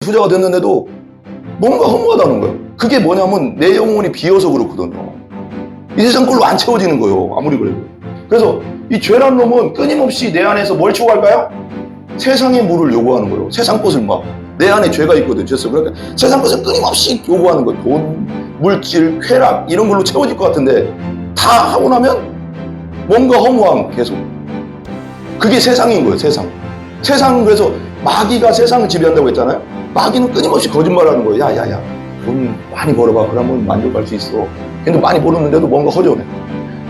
부자가 됐는데도 뭔가 허무하다는 거예요. 그게 뭐냐면 내 영혼이 비어서 그렇거든요. 이 세상 걸로 안 채워지는 거예요. 아무리 그래도. 그래서 이 죄란 놈은 끊임없이 내 안에서 뭘 추구할까요? 세상의 물을 요구하는 거예요. 세상 것을 막. 내 안에 죄가 있거든. 죄서. 그러니까 세상 것을 끊임없이 요구하는 거예요. 돈, 물질, 쾌락 이런 걸로 채워질 것 같은데 다 하고 나면 뭔가 허무함 계속. 그게 세상인 거예요. 세상. 세상은 그래서 마귀가 세상을 지배한다고 했잖아요. 마귀는 끊임없이 거짓말하는 거예요. 야야야 돈 많이 벌어봐. 그러면 만족할 수 있어. 근데 많이 벌었는데도 뭔가 허전해.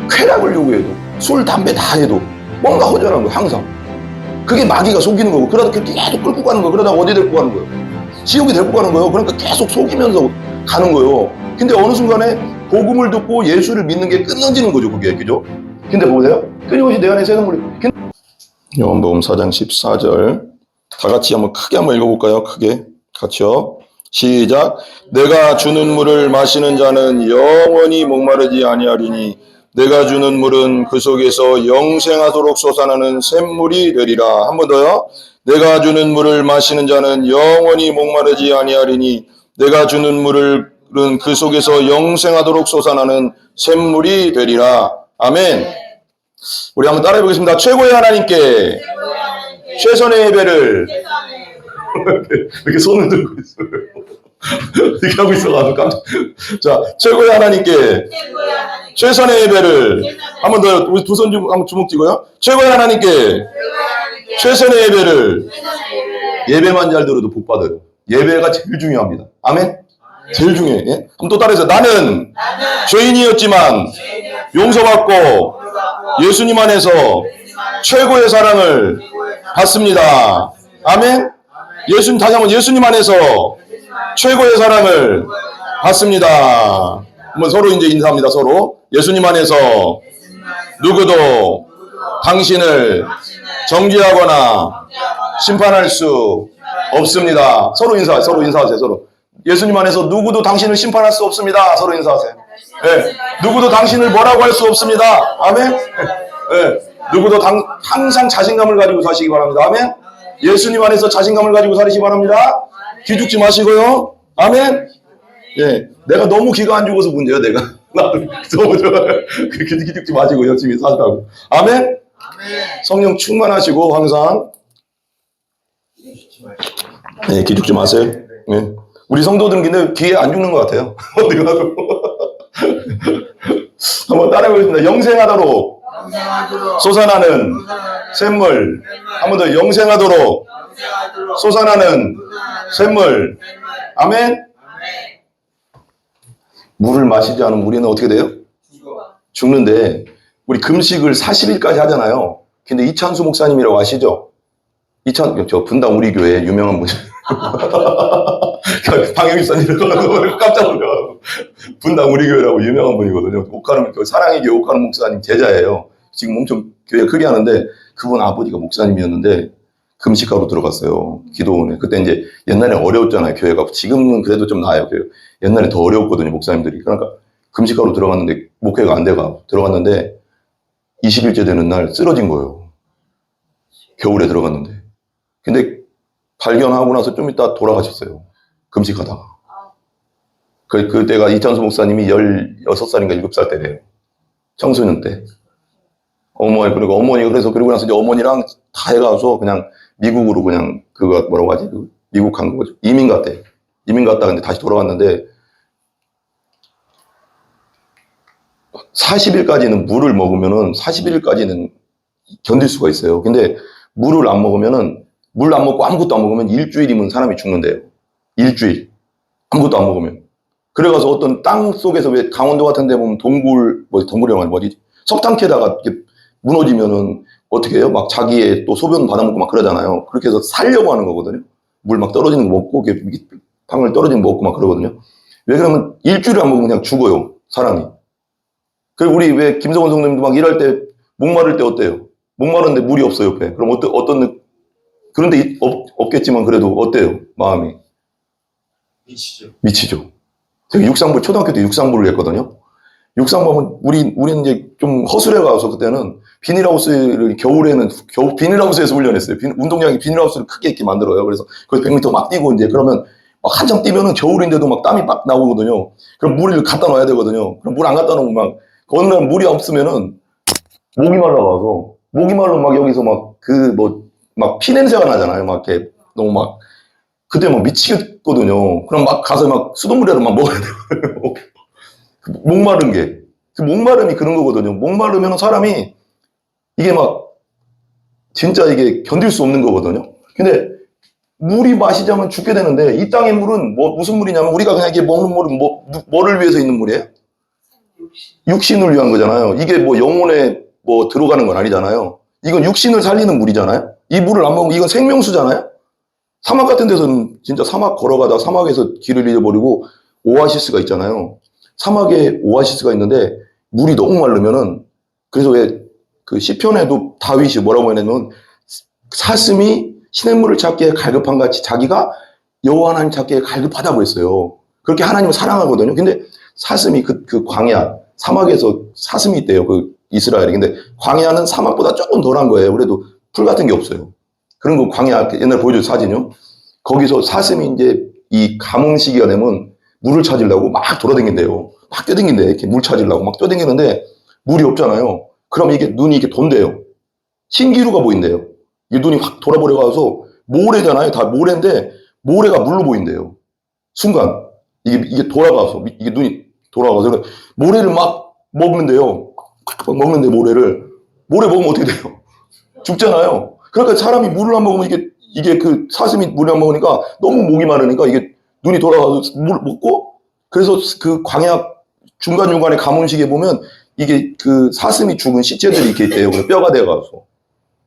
쾌락을 요구해도 술, 담배 다 해도 뭔가 허전한 거예요. 항상. 그게 마귀가 속이는 거고 그러다 계속 끌고 가는 거예요. 그러다 어디 데리고 가는 거예요? 지옥에 데리고 가는 거예요. 그러니까 계속 속이면서 가는 거예요. 근데 어느 순간에 복음을 듣고 예수를 믿는 게 끊어지는 거죠. 그게. 그죠? 근데 보세요. 끊임없이 내 안에 세상물이. 요한복음 4장 14절 다 같이 한번 크게 한번 읽어볼까요? 크게. 같이요. 시작. 내가 주는 물을 마시는 자는 영원히 목마르지 아니하리니 내가 주는 물은 그 속에서 영생하도록 솟아나는 샘물이 되리라. 한 번 더요. 내가 주는 물을 마시는 자는 영원히 목마르지 아니하리니 내가 주는 물은 그 속에서 영생하도록 솟아나는 샘물이 되리라. 아멘. 우리 한번 따라해 보겠습니다. 최고의 하나님께 최선의 예배를 이렇게 손을 들고 있어요. 이렇게 하고 있어가지고 깜짝. 자, 최고의 하나님께 최선의 예배를 한 번 더 우리 두 손 한번 주먹 쥐고요. 최고의 하나님께 최선의 예배를. 예배만 잘 들어도 복 받아요. 예배가 제일 중요합니다. 아멘. 제일 중요해. 예? 그럼 또 따라해서 나는 죄인이었지만 용서받고 예수님 안에서 최고의 사랑을 받습니다. 아멘. 예수님 다시 한번 예수님 안에서 최고의 사랑을 받습니다. 한번 서로 이제 인사합니다. 서로 예수님 안에서 누구도 당신을 정죄하거나 심판할 수 없습니다. 서로 인사하세요. 서로 인사하세요. 서로 예수님 안에서 누구도 당신을 심판할 수 없습니다. 서로 인사하세요. 네. 누구도 당신을 뭐라고 할 수 없습니다. 아멘. 네. 누구도 항상 자신감을 가지고 사시기 바랍니다. 아멘. 예수님 안에서 자신감을 가지고 살시기 바랍니다. 기죽지 마시고요. 아멘. 예, 내가 너무 기가 안 죽어서 문제야. 내가 나도 너무 좋아요. 기죽지 마시고 열심히 사시라고. 아멘. 성령 충만하시고 항상 예, 기죽지 마세요. 예. 우리 성도들은 근데 기에 안 죽는 것 같아요. 어디 가도. 한번 따라해보겠습니다. 영생하도록 솟아나는 샘물. 한 번 더 영생하도록 솟아나는 샘물. 아멘. 물을 마시지 않으면 우리는 어떻게 돼요? 죽는데 우리 금식을 40일까지 하잖아요. 근데 이찬수 목사님이라고 아시죠? 저 분당 우리 교회 유명한 분. 방영일사님이라고 깜짝 놀라가지고 분당 우리 교회라고 유명한 분이거든요. 사랑의 교회 옥하는 목사님 제자예요. 지금 엄청 교회 크게 하는데 그분 아버지가 목사님이었는데 금식하러 들어갔어요. 기도원에. 그때 이제 옛날에 어려웠잖아요. 교회가. 지금은 그래도 좀 나아요. 옛날에 더 어려웠거든요. 목사님들이. 그러니까 금식하러 들어갔는데 목회가 안 돼가. 들어갔는데 20일째 되는 날 쓰러진 거예요. 겨울에 들어갔는데. 근데 발견하고 나서 좀 이따 돌아가셨어요. 금식하다가. 그때가 이찬수 목사님이 16살인가 7살 때래요. 청소년 때. 어머니가 그리고 나서 이제 어머니랑 다 해가서 그냥 미국으로 그냥 뭐라고 하지? 미국 간 거죠. 이민 갔대. 이민 갔다 근데 다시 돌아왔는데 40일까지는 물을 먹으면은 41일까지는 견딜 수가 있어요. 근데 물을 안 먹으면은 물 안 먹고 아무것도 안 먹으면 일주일이면 사람이 죽는데요. 일주일. 아무것도 안 먹으면. 그래가서 어떤 땅 속에서 왜 강원도 같은 데 보면 동굴이라고 하는 뭐지? 석탄캐다가 이렇게 무너지면은 어떻게 해요? 막 자기의 또 소변 받아먹고 막 그러잖아요. 그렇게 해서 살려고 하는 거거든요. 물 막 떨어지는 거 먹고, 방울 떨어지는 거 먹고 막 그러거든요. 왜 그러면 일주일 안 먹으면 그냥 죽어요. 사람이. 그리고 우리 왜 김성원 성도님도 막 일할 때 목마를 때 어때요? 목마른데 물이 없어요, 옆에. 그럼 그런데 없겠지만 그래도 어때요? 마음이. 미치죠. 제가 초등학교 때 육상부를 했거든요. 육상부 하면 우리는 이제 좀 허술해 가서 그때는 비닐하우스를 겨울에는 비닐하우스에서 훈련했어요. 운동장에 비닐하우스를 크게 이렇게 만들어요. 그래서 거기서 100m 막 뛰고 이제 그러면 막 한참 뛰면은 겨울인데도 막 땀이 막 나오거든요. 그럼 물을 갖다 놔야 되거든요. 그럼 물 안 갖다 놓으면 막 어느 날 물이 없으면은 목이 말라가서 목이 말라 막 여기서 막 그 뭐 막 피 냄새가 나잖아요. 막 이렇게 너무 막 그때 막 미치겠거든요. 그럼 막 가서 막 수돗물이라도 막 먹어야 돼요. 목마른 게. 그 목마름이 그런 거거든요. 목마르면 사람이 이게 막 진짜 이게 견딜 수 없는 거거든요. 근데 물이 마시자면 죽게 되는데 이 땅의 물은 뭐 무슨 물이냐면 우리가 그냥 이게 먹는 물은 뭐를 위해서 있는 물이에요? 육신을 위한 거잖아요. 이게 뭐 영혼에 뭐 들어가는 건 아니잖아요. 이건 육신을 살리는 물이잖아요. 이 물을 안 먹으면 이건 생명수잖아요. 사막 같은 데서는 진짜 사막 걸어가다 사막에서 길을 잃어버리고 오아시스가 있잖아요. 사막에 오아시스가 있는데 물이 너무 마르면은 그래서 왜 그 시편에도 다윗이 뭐라고 했냐면 사슴이 시냇물을 찾기에 갈급한 같이 자기가 여호와 하나님 찾기에 갈급하다고 했어요. 그렇게 하나님을 사랑하거든요. 근데 사슴이 그 광야 사막에서 사슴이 있대요. 그 이스라엘이. 근데 광야는 사막보다 조금 덜한 거예요. 그래도 풀 같은 게 없어요. 그런 거 광야 옛날 보여준 사진이요. 거기서 사슴이 이제 이 가뭄 시기가 되면 물을 찾으려고 막 돌아다닌대요. 막 뛰어다닌대. 이렇게 물 찾으려고 막 뛰어다니는데 물이 없잖아요. 그럼 이게 눈이 이렇게 돈대요. 신기루가 보인대요. 이 눈이 확 돌아버려가서 모래잖아요. 다 모래인데 모래가 물로 보인대요. 순간 이게 돌아가서 이게 눈이 돌아가서 모래를 막 먹는데요. 막 먹는데 모래 먹으면 어떻게 돼요? 죽잖아요. 그러니까 사람이 물을 안 먹으면 이게 그 사슴이 물을 안 먹으니까 너무 목이 마르니까 이게 눈이 돌아가서 물 먹고 그래서 그 광야 중간중간에 가뭄시기에 보면 이게 그 사슴이 죽은 시체들이 이렇게 있대요. 그래서 뼈가 돼가서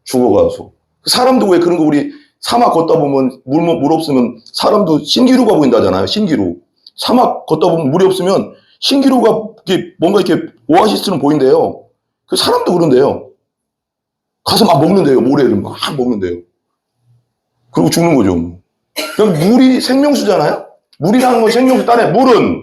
죽어가서 사람도 왜 그런 거 우리 사막 걷다 보면 물 없으면 사람도 신기루가 보인다잖아요. 신기루. 사막 걷다 보면 물이 없으면 신기루가 이렇게 뭔가 이렇게 오아시스는 보인대요. 그 사람도 그런데요. 가서 막 먹는데요. 모래를 막 먹는데요. 그리고 죽는 거죠. 그럼 물이 생명수잖아요. 물이라는 건 생명수. 딴에 물은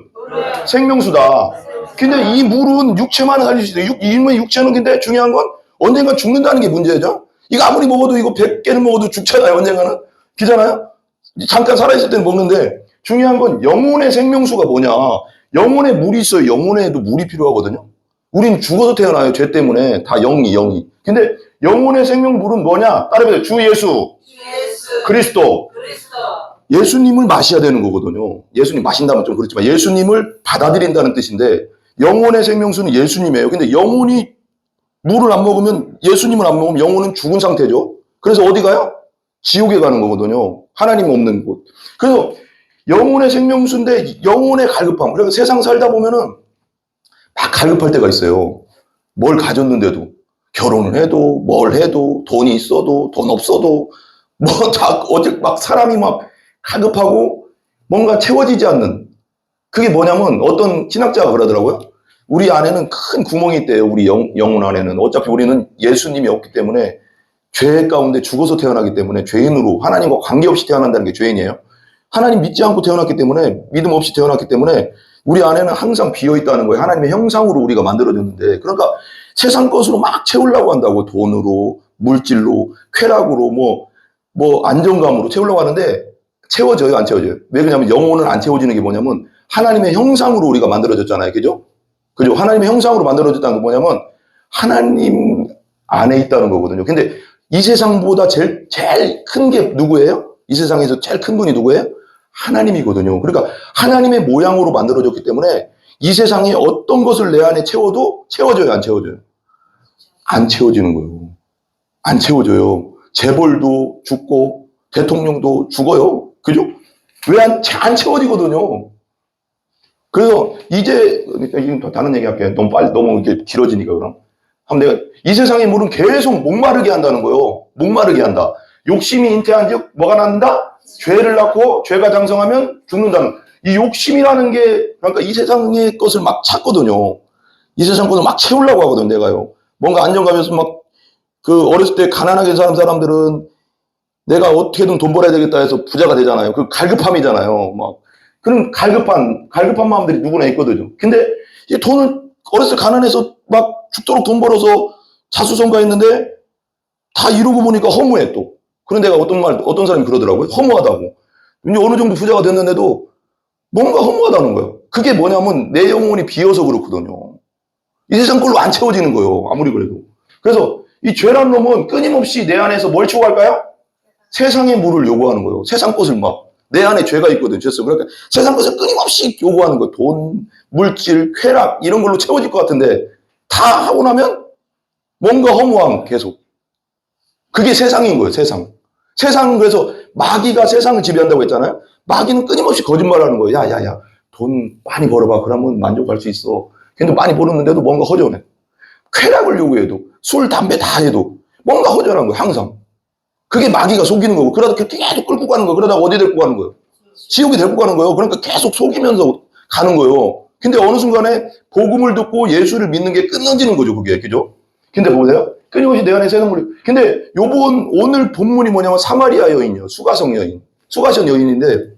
생명수다. 근데 이 물은 육체만 살릴 수 있어요. 인의 육체는 근데 중요한 건 언젠간 죽는다는 게 문제죠. 이거 아무리 먹어도 이거 100개를 먹어도 죽잖아요. 언젠가는. 그잖아요. 잠깐 살아있을 때는 먹는데 중요한 건 영혼의 생명수가 뭐냐. 영혼에 물이 있어요. 영혼에도 물이 필요하거든요. 우린 죽어서 태어나요. 죄 때문에. 다 영이. 근데 영혼의 생명물은 뭐냐? 따라해보세요. 주 예수. 그리스도. 예수님을 마셔야 되는 거거든요. 예수님 마신다면 좀 그렇지만 예수님을 받아들인다는 뜻인데 영혼의 생명수는 예수님이에요. 근데 영혼이 물을 안 먹으면 예수님을 안 먹으면 영혼은 죽은 상태죠. 그래서 어디 가요? 지옥에 가는 거거든요. 하나님 없는 곳. 그래서 영혼의 생명수인데 영혼의 갈급함. 그러니까 세상 살다 보면은 막 갈급할 때가 있어요. 뭘 가졌는데도 결혼을 해도 뭘 해도 돈이 있어도 돈 없어도 뭐 다 어디 막 사람이 막 갈급하고 뭔가 채워지지 않는 그게 뭐냐면 어떤 신학자가 그러더라고요. 우리 안에는 큰 구멍이 있대요. 우리 영혼 안에는. 어차피 우리는 예수님이 없기 때문에 죄 가운데 죽어서 태어나기 때문에 죄인으로 하나님과 관계없이 태어난다는 게 죄인이에요. 하나님 믿지 않고 태어났기 때문에 믿음 없이 태어났기 때문에 우리 안에는 항상 비어있다는 거예요. 하나님의 형상으로 우리가 만들어졌는데 그러니까 세상 것으로 막 채우려고 한다고 돈으로 물질로 쾌락으로 뭐 안정감으로 채우려고 하는데 채워져요 안 채워져요? 왜 그러냐면 영혼은 안 채워지는 게 뭐냐면 하나님의 형상으로 우리가 만들어졌잖아요. 그죠? 하나님의 형상으로 만들어졌다는 게 뭐냐면 하나님 안에 있다는 거거든요. 근데 이 세상보다 제일 큰 게 누구예요? 이 세상에서 제일 큰 분이 누구예요? 하나님이거든요. 그러니까 하나님의 모양으로 만들어졌기 때문에 이 세상에 어떤 것을 내 안에 채워도 채워져요 안 채워져요? 안 채워지는 거예요. 안 채워져요. 재벌도 죽고 대통령도 죽어요. 그죠? 왜 안 채워지거든요. 그래서 이제 더 다른 얘기 할게요. 너무 이렇게 길어지니까 그럼. 내가 이 세상의 물은 계속 목마르게 한다는 거예요. 목마르게 한다. 욕심이 잉태한즉 뭐가 난다? 죄를 낳고 죄가 장성하면 죽는다는. 이 욕심이라는 게 그러니까 이 세상의 것을 막 찾거든요. 이 세상 것을 막 채우려고 하거든 내가요. 뭔가 안정감에서 막 그 어렸을 때 가난하게 산 사람들은 내가 어떻게든 돈 벌어야 되겠다 해서 부자가 되잖아요. 그 갈급함이잖아요. 막 그런 갈급한 마음들이 누구나 있거든요. 근데 이 돈을 어렸을 때 가난해서 막 죽도록 돈 벌어서 자수성가했는데 다 이루고 보니까 허무해 또. 그런데 내가 어떤 사람이 그러더라고요. 허무하다고. 이제 어느 정도 부자가 됐는데도 뭔가 허무하다는 거예요. 그게 뭐냐면 내 영혼이 비어서 그렇거든요. 이 세상 걸로 안 채워지는 거예요. 아무리 그래도. 그래서 이 죄란 놈은 끊임없이 내 안에서 뭘 추구할까요? 세상의 물을 요구하는 거예요. 세상 것을 막. 내 안에 죄가 있거든. 죄성. 그러니까 세상 것을 끊임없이 요구하는 거예요. 돈, 물질, 쾌락 이런 걸로 채워질 것 같은데 다 하고 나면 뭔가 허무함 계속. 그게 세상인 거예요. 세상. 세상은 그래서 마귀가 세상을 지배한다고 했잖아요. 마귀는 끊임없이 거짓말하는 거예요. 야야야 돈 많이 벌어봐. 그러면 만족할 수 있어. 근데 많이 벌었는데도 뭔가 허전해. 쾌락을 요구해도 술, 담배 다 해도 뭔가 허전한 거예요. 항상. 그게 마귀가 속이는 거고 그러다 계속 끌고 가는 거예요. 그러다가 어디 데리고 가는 거예요? 지옥에 데리고 가는 거예요. 그러니까 계속 속이면서 가는 거예요. 근데 어느 순간에 복음을 듣고 예수를 믿는 게 끊어지는 거죠. 그게. 그죠? 근데 보세요. 끊임없이 내 안에 세상물이. 근데 오늘 본문이 뭐냐면 사마리아 여인이요. 수가성 여인. 수가성 여인인데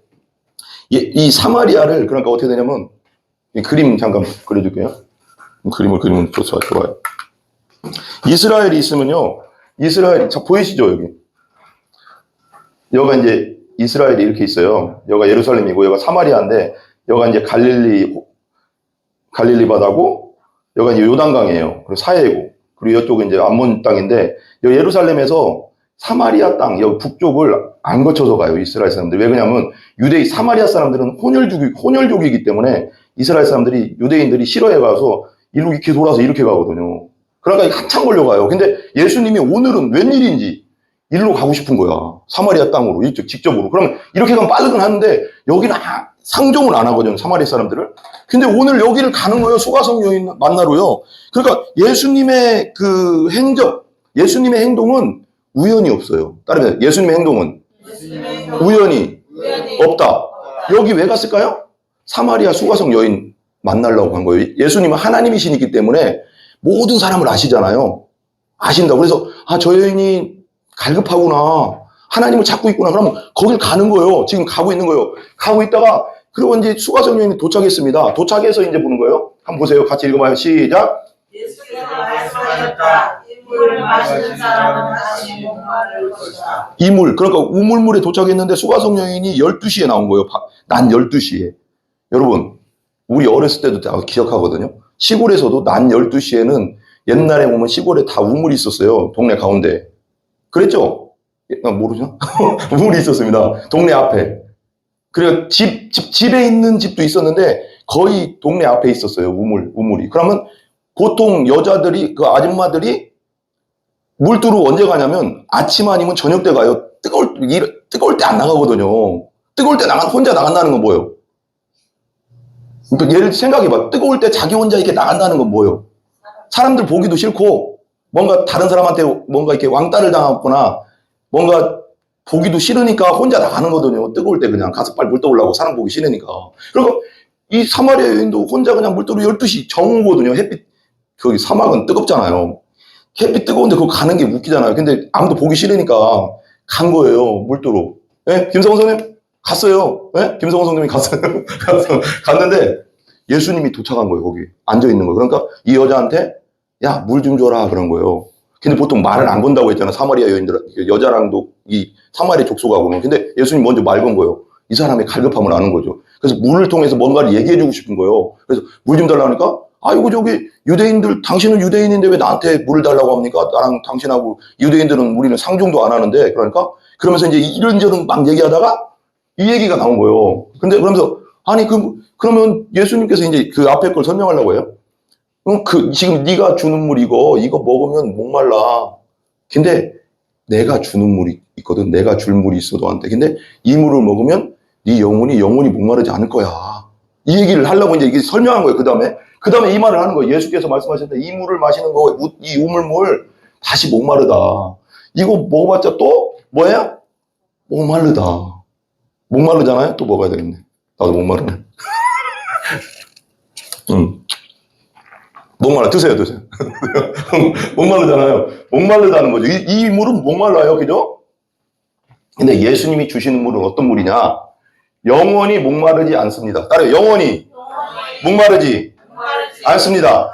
이 사마리아를 그러니까 어떻게 되냐면 이 그림 잠깐 그려줄게요. 그림을 그리면 좋아요. 이스라엘이 있으면요. 이스라엘, 자, 보이시죠, 여기? 여기가 이제 이스라엘이 이렇게 있어요. 여기가 예루살렘이고, 여기가 사마리아인데, 여기가 이제 갈릴리 바다고, 여기가 이제 요단강이에요. 그리고 사해고, 그리고 이쪽은 이제 암몬 땅인데, 여기 예루살렘에서 사마리아 땅, 여기 북쪽을 안 거쳐서 가요, 이스라엘 사람들. 왜 그러냐면, 사마리아 사람들은 혼혈족이기 때문에, 이스라엘 사람들이, 유대인들이 싫어해가서, 이렇게 돌아서 이렇게 가거든요. 그러니까 한참 걸려가요. 근데 예수님이 오늘은 웬일인지 일로 가고 싶은 거야. 사마리아 땅으로, 직접으로. 그러면 이렇게 가면 빠르긴 하는데 여기는 상종을 안 하거든요. 사마리아 사람들을. 근데 오늘 여기를 가는 거예요. 수가성 여인 만나러요. 그러니까 예수님의 그 예수님의 행동은 우연이 없어요. 따르면 예수님의 행동은 우연이 없다. 여기 왜 갔을까요? 사마리아 수가성 여인 만나려고 간 거예요. 예수님은 하나님이시기 때문에 모든 사람을 아시잖아요. 아신다고. 그래서 저 여인이 갈급하구나. 하나님을 찾고 있구나. 그러면 거길 가는 거예요. 지금 가고 있는 거예요. 가고 있다가 그리고 이제 수가성 여인이 도착했습니다. 도착해서 이제 보는 거예요. 한번 보세요. 같이 읽어봐요. 시작. 예수께서 말씀하셨다. 이 물을 마시는 사람은 다시 목마를 것이다. 이 물, 그러니까 우물물에 도착했는데 수가성 여인이 12시에 나온 거예요. 낮 12시에. 여러분, 우리 어렸을 때도 다 기억하거든요. 시골에서도 낮 12시에는 옛날에 보면 시골에 다 우물이 있었어요. 동네 가운데. 그랬죠? 모르시나? 우물이 있었습니다. 동네 앞에. 그리고 집에 있는 집도 있었는데 거의 동네 앞에 있었어요. 우물이. 그러면 보통 여자들이, 그 아줌마들이 물두루 언제 가냐면 아침 아니면 저녁 때 가요. 뜨거울 때 안 나가거든요. 뜨거울 때 혼자 나간다는 건 뭐예요? 그러니까 얘를 생각해봐. 뜨거울 때 자기 혼자 이렇게 나간다는 건 뭐예요? 사람들 보기도 싫고, 뭔가 다른 사람한테 뭔가 이렇게 왕따를 당하거나, 뭔가 보기도 싫으니까 혼자 나가는 거거든요. 뜨거울 때 그냥 가서 빨리 물 떠오려고 사람 보기 싫으니까. 그리고 이 사마리아 여인도 혼자 그냥 물도로 12시 정오거든요. 햇빛, 거기 사막은 뜨겁잖아요. 햇빛 뜨거운데 그거 가는 게 웃기잖아요. 근데 아무도 보기 싫으니까 간 거예요. 물도로. 예? 김성원 선생님? 갔어요. 예? 김성원 선생님이 갔어요. 갔는데 예수님이 도착한 거예요. 거기 앉아있는 거예요. 그러니까 이 여자한테 야, 물 좀 줘라 그런 거예요. 근데 보통 말을 안 건다고 했잖아. 사마리아 여인들, 여자랑도 이 사마리아 족속하고는. 근데 예수님 먼저 말 건 거예요. 이 사람의 갈급함을 아는 거죠. 그래서 물을 통해서 뭔가를 얘기해주고 싶은 거예요. 그래서 물 좀 달라니까 아이고 저기 유대인들, 당신은 유대인인데 왜 나한테 물을 달라고 합니까? 나랑 당신하고 유대인들은 우리는 상종도 안 하는데. 그러니까 그러면서 이제 이런저런 막 얘기하다가 이 얘기가 나온 거예요. 근데 그러면서 아니 그러면 예수님께서 이제 그 앞에 걸 설명하려고 해요. 지금 네가 주는 물 이거 먹으면 목말라. 근데 내가 주는 물이 있거든. 내가 줄 물이 있어 너한테. 근데 이 물을 먹으면 네 영혼이 목마르지 않을 거야. 이 얘기를 하려고 이제 이게 설명한 거예요. 그 다음에 이 말을 하는 거예요. 예수께서 말씀하셨는데 이 물을 마시는 거, 이 우물물 다시 목마르다. 이거 먹어봤자 또 뭐야? 목마르다. 목마르잖아요. 또 먹어야 되겠네. 나도 목마르네. 목말라 드세요. 목마르잖아요. 목마르다는 거죠. 이 물은 목말라요. 그죠? 근데 예수님이 주시는 물은 어떤 물이냐? 영원히 목마르지 않습니다. 따라요. 영원히 목마르지 않습니다.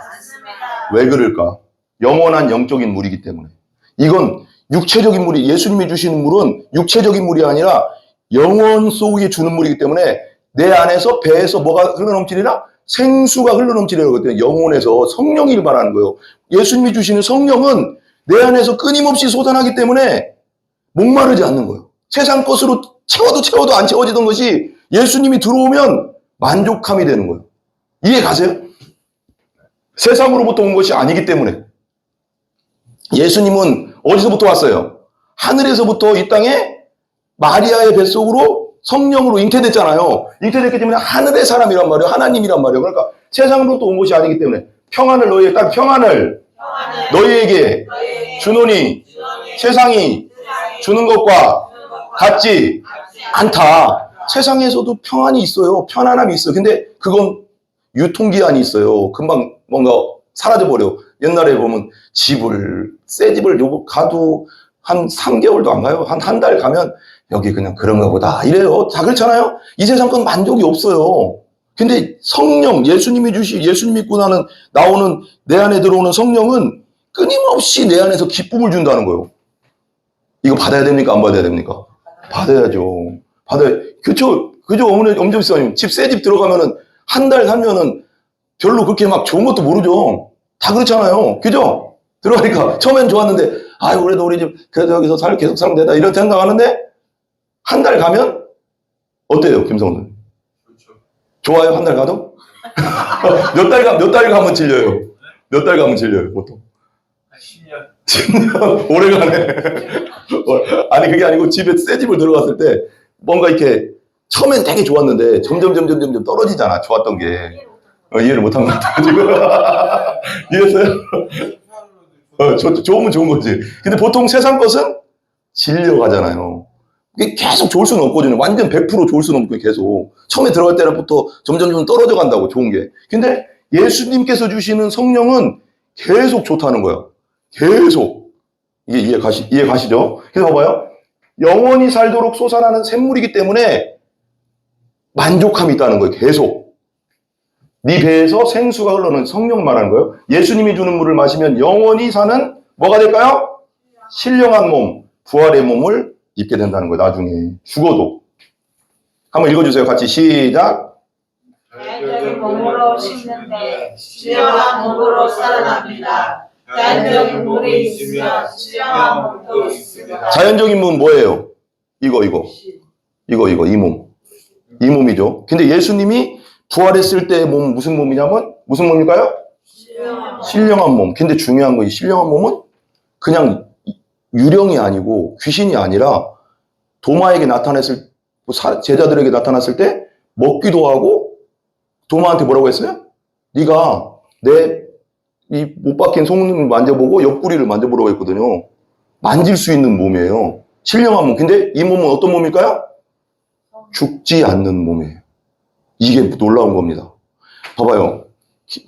왜 그럴까? 영원한 영적인 물이기 때문에. 이건 육체적인 물이, 예수님이 주시는 물은 육체적인 물이 아니라 영혼 속에 주는 물이기 때문에 내 안에서 배에서 뭐가 흘러넘치리라? 생수가 흘러넘치리라고 그랬더니 영혼에서 성령이 말하는 거예요. 예수님이 주시는 성령은 내 안에서 끊임없이 솟아나기 때문에 목마르지 않는 거예요. 세상 것으로 채워도 안 채워지던 것이 예수님이 들어오면 만족함이 되는 거예요. 이해 가세요? 세상으로부터 온 것이 아니기 때문에. 예수님은 어디서부터 왔어요? 하늘에서부터 이 땅에 마리아의 뱃속으로 성령으로 잉태됐잖아요. 잉태됐기 때문에 하늘의 사람이란 말이에요. 하나님이란 말이에요. 그러니까 세상으로부터 온 것이 아니기 때문에 평안을 너희에게, 딱 평안을 너희에게 주노니 세상이 주는 것과 같지 않다. 세상에서도 평안이 있어요. 편안함이 있어요. 근데 그건 유통기한이 있어요. 금방 뭔가 사라져버려. 옛날에 보면 새 집을 가도 한 3개월도 안 가요. 한 달 가면 여기 그냥 그런가 보다. 이래요. 다 그렇잖아요. 이 세상 건 만족이 없어요. 근데 성령, 예수님 믿고 나오는 내 안에 들어오는 성령은 끊임없이 내 안에서 기쁨을 준다는 거예요. 이거 받아야 됩니까? 안 받아야 됩니까? 받아야죠. 그죠, 엄정수님. 새 집 들어가면은 한 달 살면은 별로 그렇게 막 좋은 것도 모르죠. 다 그렇잖아요. 그죠? 들어가니까 처음엔 좋았는데, 아유, 그래도 우리 집, 그래도 여기서 계속 살면 되다. 이런 생각하는데, 한 달 가면, 어때요, 김성훈? 좋아요, 한 달 가도? 몇 달 가면 질려요? 몇 달 가면 질려요, 보통? 10년? 오래 가네. 아니, 그게 아니고 새 집을 들어갔을 때, 뭔가 이렇게, 처음엔 되게 좋았는데, 점점 떨어지잖아, 좋았던 게. 이해를 못한 것 같아, 지금. 이해했어요? 좋으면 좋은 거지. 근데 보통 세상 것은 질려가잖아요. 이게 계속 좋을 수는 없거든요. 완전 100% 좋을 수는 없고, 계속. 처음에 들어갈 때부터 점점 떨어져 간다고, 좋은 게. 근데 예수님께서 주시는 성령은 계속 좋다는 거야. 계속. 이게 이해 가시죠? 그래서 봐봐요. 영원히 살도록 솟아나는 샘물이기 때문에 만족함이 있다는 거예요. 계속. 네 배에서 생수가 흘러는 성령 말하는 거예요. 예수님이 주는 물을 마시면 영원히 사는 뭐가 될까요? 신령한 몸, 부활의 몸을 입게 된다는 거예요. 나중에 죽어도. 한번 읽어주세요. 같이 시작. 자연적인 몸으로 심는데 신령한 몸으로 살아납니다. 자연적인 몸이 있으면 신령한 몸도 있습니다. 자연적인 몸 뭐예요? 이 몸. 이 몸이죠. 근데 예수님이 부활했을 때의 몸 무슨 몸이냐면 무슨 몸일까요? 신령한 몸. 근데 중요한 거 이 신령한 몸은 그냥 유령이 아니고 귀신이 아니라 도마에게 제자들에게 나타났을 때 먹기도 하고 도마한테 뭐라고 했어요? 네가 내 이 못 박힌 손을 만져보고 옆구리를 만져보라고 했거든요. 만질 수 있는 몸이에요. 신령한 몸. 근데 이 몸은 어떤 몸일까요? 죽지 않는 몸이에요. 이게 놀라운 겁니다. 봐봐요.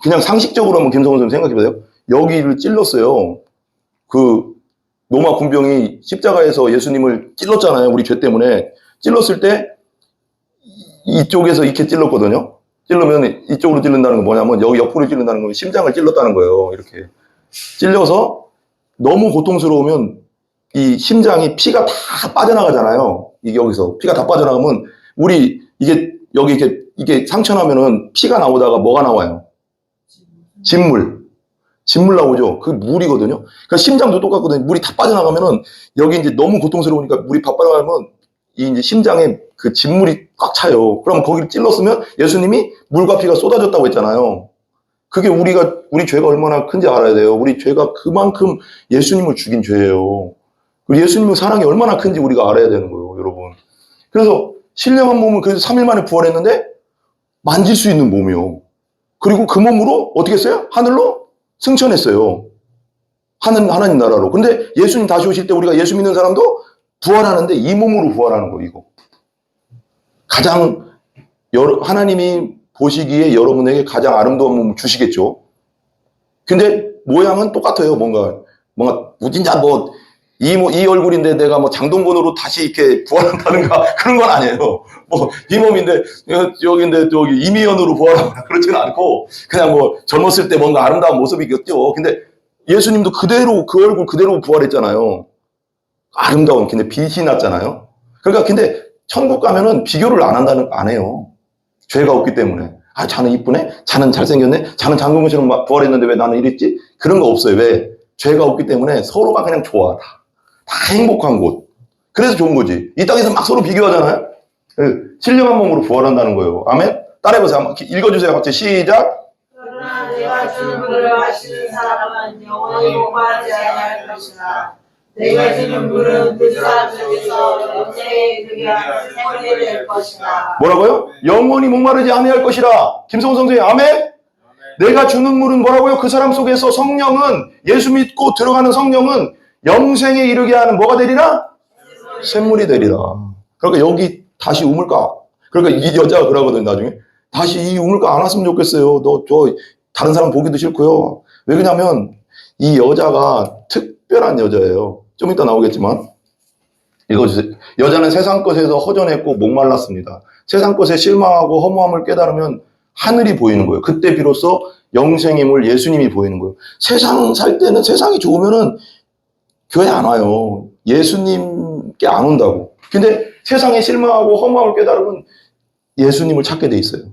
그냥 상식적으로 한번 김성훈 선생님 생각해보세요. 여기를 찔렀어요. 그 로마 군병이 십자가에서 예수님을 찔렀잖아요. 우리 죄 때문에. 찔렀을 때 이쪽에서 이렇게 찔렀거든요. 찔르면 이쪽으로 찔른다는 건 뭐냐면 여기 옆구리 찔른다는 건 심장을 찔렀다는 거예요. 이렇게 찔려서 너무 고통스러우면 이 심장이 피가 다 빠져나가잖아요. 이게 여기서 피가 다 빠져나가면 우리 이게 여기 이게 상처나면은 피가 나오다가 뭐가 나와요? 진물 나오죠. 그 물이거든요. 그러니까 심장도 똑같거든요. 물이 다 빠져나가면은 여기 이제 너무 고통스러우니까 물이 다 빠져나가면 이 이제 심장에 그 진물이 꽉 차요. 그럼 거기를 찔렀으면 예수님이 물과 피가 쏟아졌다고 했잖아요. 그게 우리 죄가 얼마나 큰지 알아야 돼요. 우리 죄가 그만큼 예수님을 죽인 죄예요. 그리고 예수님의 사랑이 얼마나 큰지 우리가 알아야 되는 거예요, 여러분. 그래서 신령한 몸은 그래서 3일 만에 부활했는데 만질 수 있는 몸이요. 그리고 그 몸으로 어떻게 했어요? 하늘로 승천했어요. 하나님 나라로. 근데 예수님 다시 오실 때 우리가 예수 믿는 사람도 부활하는데 이 몸으로 부활하는 거예요, 이거. 하나님이 보시기에 여러분에게 가장 아름다운 몸을 주시겠죠. 근데 모양은 똑같아요, 뭔가 진짜 이 얼굴인데 내가 장동건으로 다시 이렇게 부활한다는가 그런 건 아니에요. 이 몸인데 여기인데 여기 이미연으로 부활하거나 그렇지는 않고 그냥 젊었을 때 뭔가 아름다운 모습이겠죠. 근데 예수님도 그대로 그 얼굴 그대로 부활했잖아요. 아름다운 근데 빛이 났잖아요. 그러니까 근데 천국 가면은 비교를 안 해요. 죄가 없기 때문에. 아, 자는 이쁘네? 자는 잘생겼네? 자는 장군처럼 막 부활했는데 왜 나는 이랬지? 그런 거 없어요. 왜? 죄가 없기 때문에 서로가 그냥 좋아. 다 행복한 곳. 그래서 좋은 거지. 이 땅에서 막 서로 비교하잖아요. 신령한 몸으로 부활한다는 거예요. 아멘? 따라해보세요. 한번 읽어주세요. 같이 시작. 그러나 내가 주는 물을 마시는 사람은 영원히 목마르지 아니할 것이다. 내가 주는 물은 그 사람 속에서 영생에 이르게 하는 생물이 될 것이다. 뭐라고요? 영원히 목마르지 아니할 것이라. 김성훈 선생님, 아멘? 내가 주는 물은 뭐라고요? 그 사람 속에서 성령은, 예수 믿고 들어가는 성령은 영생에 이르게 하는 뭐가 되리라? 샘물이 되리라. 그러니까 여기 다시 우물가. 그러니까 이 여자가 그러거든, 나중에. 다시 이 우물가 안 왔으면 좋겠어요. 다른 사람 보기도 싫고요. 왜 그러냐면, 이 여자가 특별한 여자예요. 좀 이따 나오겠지만. 읽어주세요. 여자는 세상 것에서 허전했고 목말랐습니다. 세상 것에 실망하고 허무함을 깨달으면 하늘이 보이는 거예요. 그때 비로소 영생임을 예수님이 보이는 거예요. 세상 살 때는 세상이 좋으면은 교회 안 와요. 예수님께 안 온다고. 근데 세상에 실망하고 허무함을 깨달으면 예수님을 찾게 돼 있어요.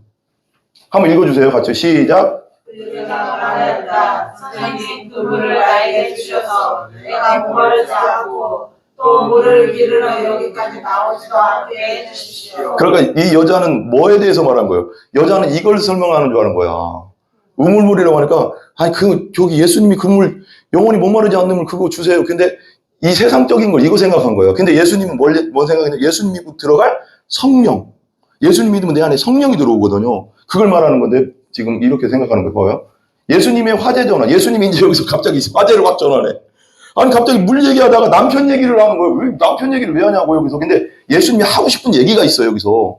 한번 읽어주세요. 같이 시작. 그가 말했다. 선생님, 그 물을 나에게 주셔서 내가 목마르지 않고 또 물을 기르러 여기까지 나오지도 않게 해주십시오. 그러니까 이 여자는 뭐에 대해서 말한 거예요? 여자는 이걸 설명하는 줄 아는 거야. 우물물이라고 하니까, 아니, 저기 예수님이 그 물, 영원히 목마르지 않는 물 그거 주세요. 근데 이 세상적인 걸 이거 생각한 거예요. 근데 예수님은 뭔 생각했냐? 예수님 믿고 들어갈 성령. 예수님 믿으면 내 안에 성령이 들어오거든요. 그걸 말하는 건데, 지금 이렇게 생각하는 거예요. 봐요. 예수님의 화제 전환. 예수님이 이제 여기서 갑자기 화제를 확 전환해. 아니, 갑자기 물 얘기하다가 남편 얘기를 하는 거예요. 왜 남편 얘기를 왜 하냐고, 여기서. 근데 예수님이 하고 싶은 얘기가 있어요, 여기서.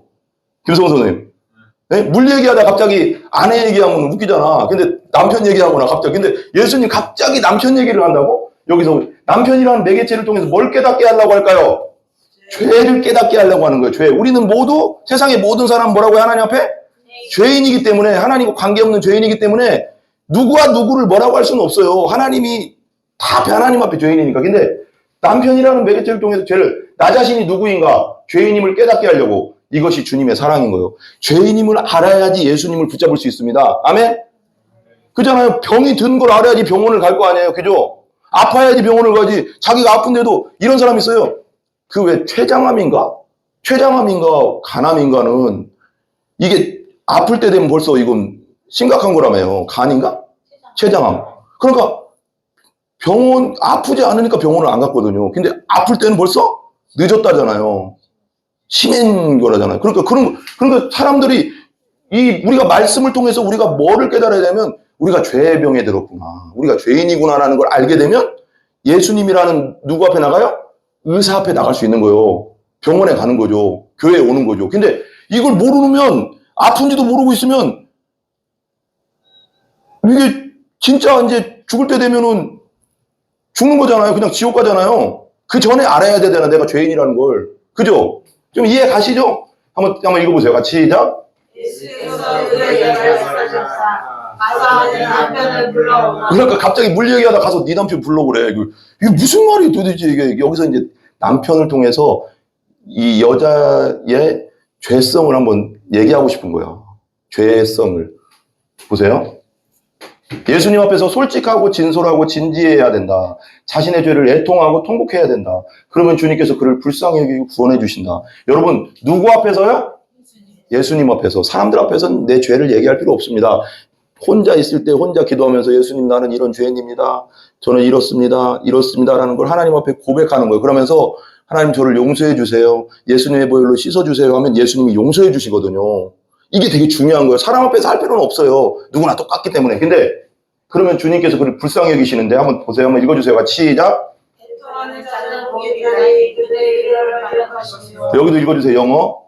김성호 선생님. 네? 물 얘기하다가 갑자기 아내 얘기하면 웃기잖아. 근데 남편 얘기하거나 갑자기. 근데 예수님 갑자기 남편 얘기를 한다고? 여기서 남편이라는 매개체를 통해서 뭘 깨닫게 하려고 할까요? 죄를 깨닫게 하려고 하는 거예요. 죄. 우리는 모두, 세상의 모든 사람 뭐라고요? 하나님 앞에? 죄인이기 때문에, 하나님과 관계없는 죄인이기 때문에 누구와 누구를 뭐라고 할 수는 없어요. 하나님이 다 하나님 앞에 죄인이니까. 근데 남편이라는 매개체를 통해서 죄를, 나 자신이 누구인가, 죄인임을 깨닫게 하려고. 이것이 주님의 사랑인 거예요. 죄인임을 알아야지 예수님을 붙잡을 수 있습니다. 아멘? 그잖아요. 병이 든 걸 알아야지 병원을 갈 거 아니에요. 그죠? 아파야지 병원을 가지. 자기가 아픈데도 이런 사람이 있어요. 그 왜 췌장암인가? 췌장암인가 간암인가는 이게 아플 때 되면 벌써 이건 심각한 거라며요. 간인가? 췌장암. 그러니까 병원 아프지 않으니까 병원을 안 갔거든요. 근데 아플 때는 벌써 늦었다잖아요. 심한 거라잖아요. 그러니까 사람들이 우리가 말씀을 통해서 우리가 뭐를 깨달아야 되면 우리가 죄의 병에 들었구나. 우리가 죄인이구나라는 걸 알게 되면 예수님이라는 누구 앞에 나가요? 의사 앞에 나갈 수 있는 거예요. 병원에 가는 거죠. 교회에 오는 거죠. 근데 이걸 모르면 아픈지도 모르고 있으면 이게 진짜 이제 죽을 때 되면은 죽는 거잖아요. 그냥 지옥 가잖아요. 그 전에 알아야 되잖아. 내가 죄인이라는 걸. 그죠? 좀 이해 가시죠? 한번 읽어보세요. 같이 시작. 예수께서 그에게 말씀하셨다. 가서 네 남편을 불러오라. 그러니까 갑자기 물 얘기하다 가서 네 남편 불러오래. 이게 무슨 말이에요 도대체 이게. 여기서 이제 남편을 통해서 이 여자의 죄성을 한번 얘기하고 싶은 거야. 죄성을. 보세요. 예수님 앞에서 솔직하고 진솔하고 진지해야 된다. 자신의 죄를 애통하고 통곡해야 된다. 그러면 주님께서 그를 불쌍히 여기고 구원해 주신다. 여러분, 누구 앞에서요? 예수님 앞에서. 사람들 앞에서는 내 죄를 얘기할 필요 없습니다. 혼자 있을 때 혼자 기도하면서 예수님 나는 이런 죄인입니다. 저는 이렇습니다라는 걸 하나님 앞에 고백하는 거예요. 그러면서 하나님 저를 용서해 주세요. 예수님의 보혈로 씻어 주세요 하면 예수님이 용서해 주시거든요. 이게 되게 중요한 거예요. 사람 앞에서 할 필요는 없어요. 누구나 똑같기 때문에. 근데 그러면 주님께서 그를 불쌍히 여기시는데 한번 보세요. 한번 읽어주세요. 같이 시작. 애통하는 자는 복이 되나니 그들의 이름을 받을 것이요. 여기도 읽어주세요. 영어.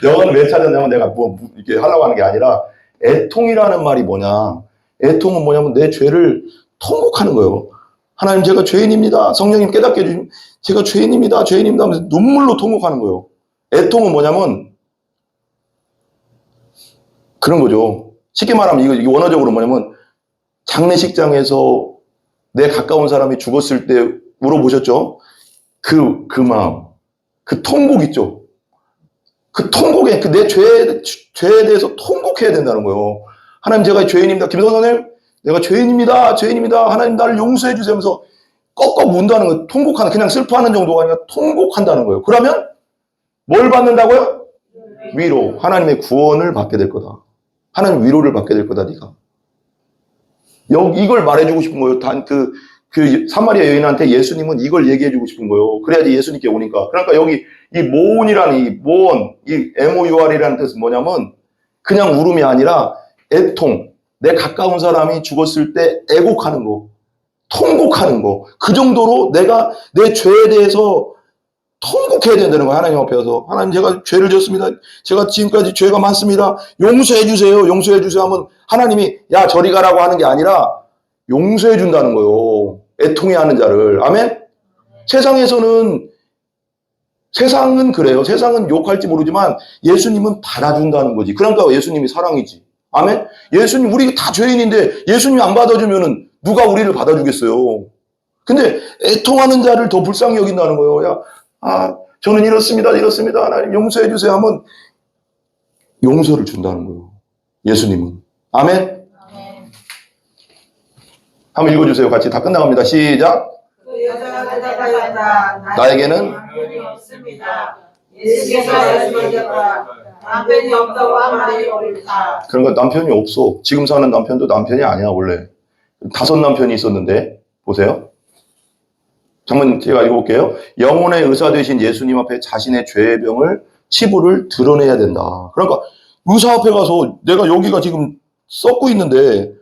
영어는 왜 찾았냐면 내가 이렇게 하려고 하는 게 아니라 애통이라는 말이 뭐냐. 애통은 뭐냐면 내 죄를 통곡하는 거예요. 하나님 제가 죄인입니다. 성령님 깨닫게 해주시면 제가 죄인입니다 하면서 눈물로 통곡하는 거예요. 애통은 뭐냐면 그런 거죠. 쉽게 말하면 이게 원어적으로 뭐냐면 장례식장에서 내 가까운 사람이 죽었을 때 울어보셨죠? 그 마음, 그 통곡 있죠? 그 통곡에, 내 죄에 대해서 통곡해야 된다는 거예요. 하나님, 제가 죄인입니다. 김선생님, 내가 죄인입니다. 죄인입니다. 하나님, 나를 용서해 주세요 하면서 꺽꺽 운다는 거예요. 통곡하는, 그냥 슬퍼하는 정도가 아니라 통곡한다는 거예요. 그러면 뭘 받는다고요? 위로. 하나님의 구원을 받게 될 거다. 하나님 위로를 받게 될 거다, 네가. 이걸 말해주고 싶은 거예요. 그 사마리아 여인한테 예수님은 이걸 얘기해주고 싶은 거예요. 그래야지 예수님께 오니까. 그러니까 여기 이 모온이라는 이 모온, 이 MOUR이라는 뜻은 뭐냐면 그냥 울음이 아니라 애통. 내 가까운 사람이 죽었을 때 애곡하는 거, 통곡하는 거. 그 정도로 내가 내 죄에 대해서 통곡해야 된다는 거예요. 하나님 앞에서. 하나님, 제가 죄를 졌습니다. 제가 지금까지 죄가 많습니다. 용서해 주세요. 용서해 주세요 하면 하나님이 야 저리 가라고 하는 게 아니라 용서해 준다는 거예요. 애통해 하는 자를. 아멘? 세상은 그래요. 세상은 욕할지 모르지만 예수님은 받아준다는 거지. 그러니까 예수님이 사랑이지. 아멘? 예수님, 우리 다 죄인인데 예수님이 안 받아주면은 누가 우리를 받아주겠어요. 근데 애통하는 자를 더 불쌍히 여긴다는 거예요. 야, 저는 이렇습니다. 하나님 용서해 주세요 하면 용서를 준다는 거예요. 예수님은. 아멘? 한번 읽어주세요. 같이 다 끝나갑니다. 시작. 그 여자가 대답하였다. 나에게는 남편이 없습니다. 예수께서 여자가 남편이 없다고 한 말이 옳다. 그러니까 남편이 없어. 지금 사는 남편도 남편이 아니야 원래. 5 남편이 있었는데 보세요. 잠깐 제가 읽어볼게요. 영혼의 의사 되신 예수님 앞에 자신의 죄의 병을 치부를 드러내야 된다. 그러니까 의사 앞에 가서 내가 여기가 지금 썩고 있는데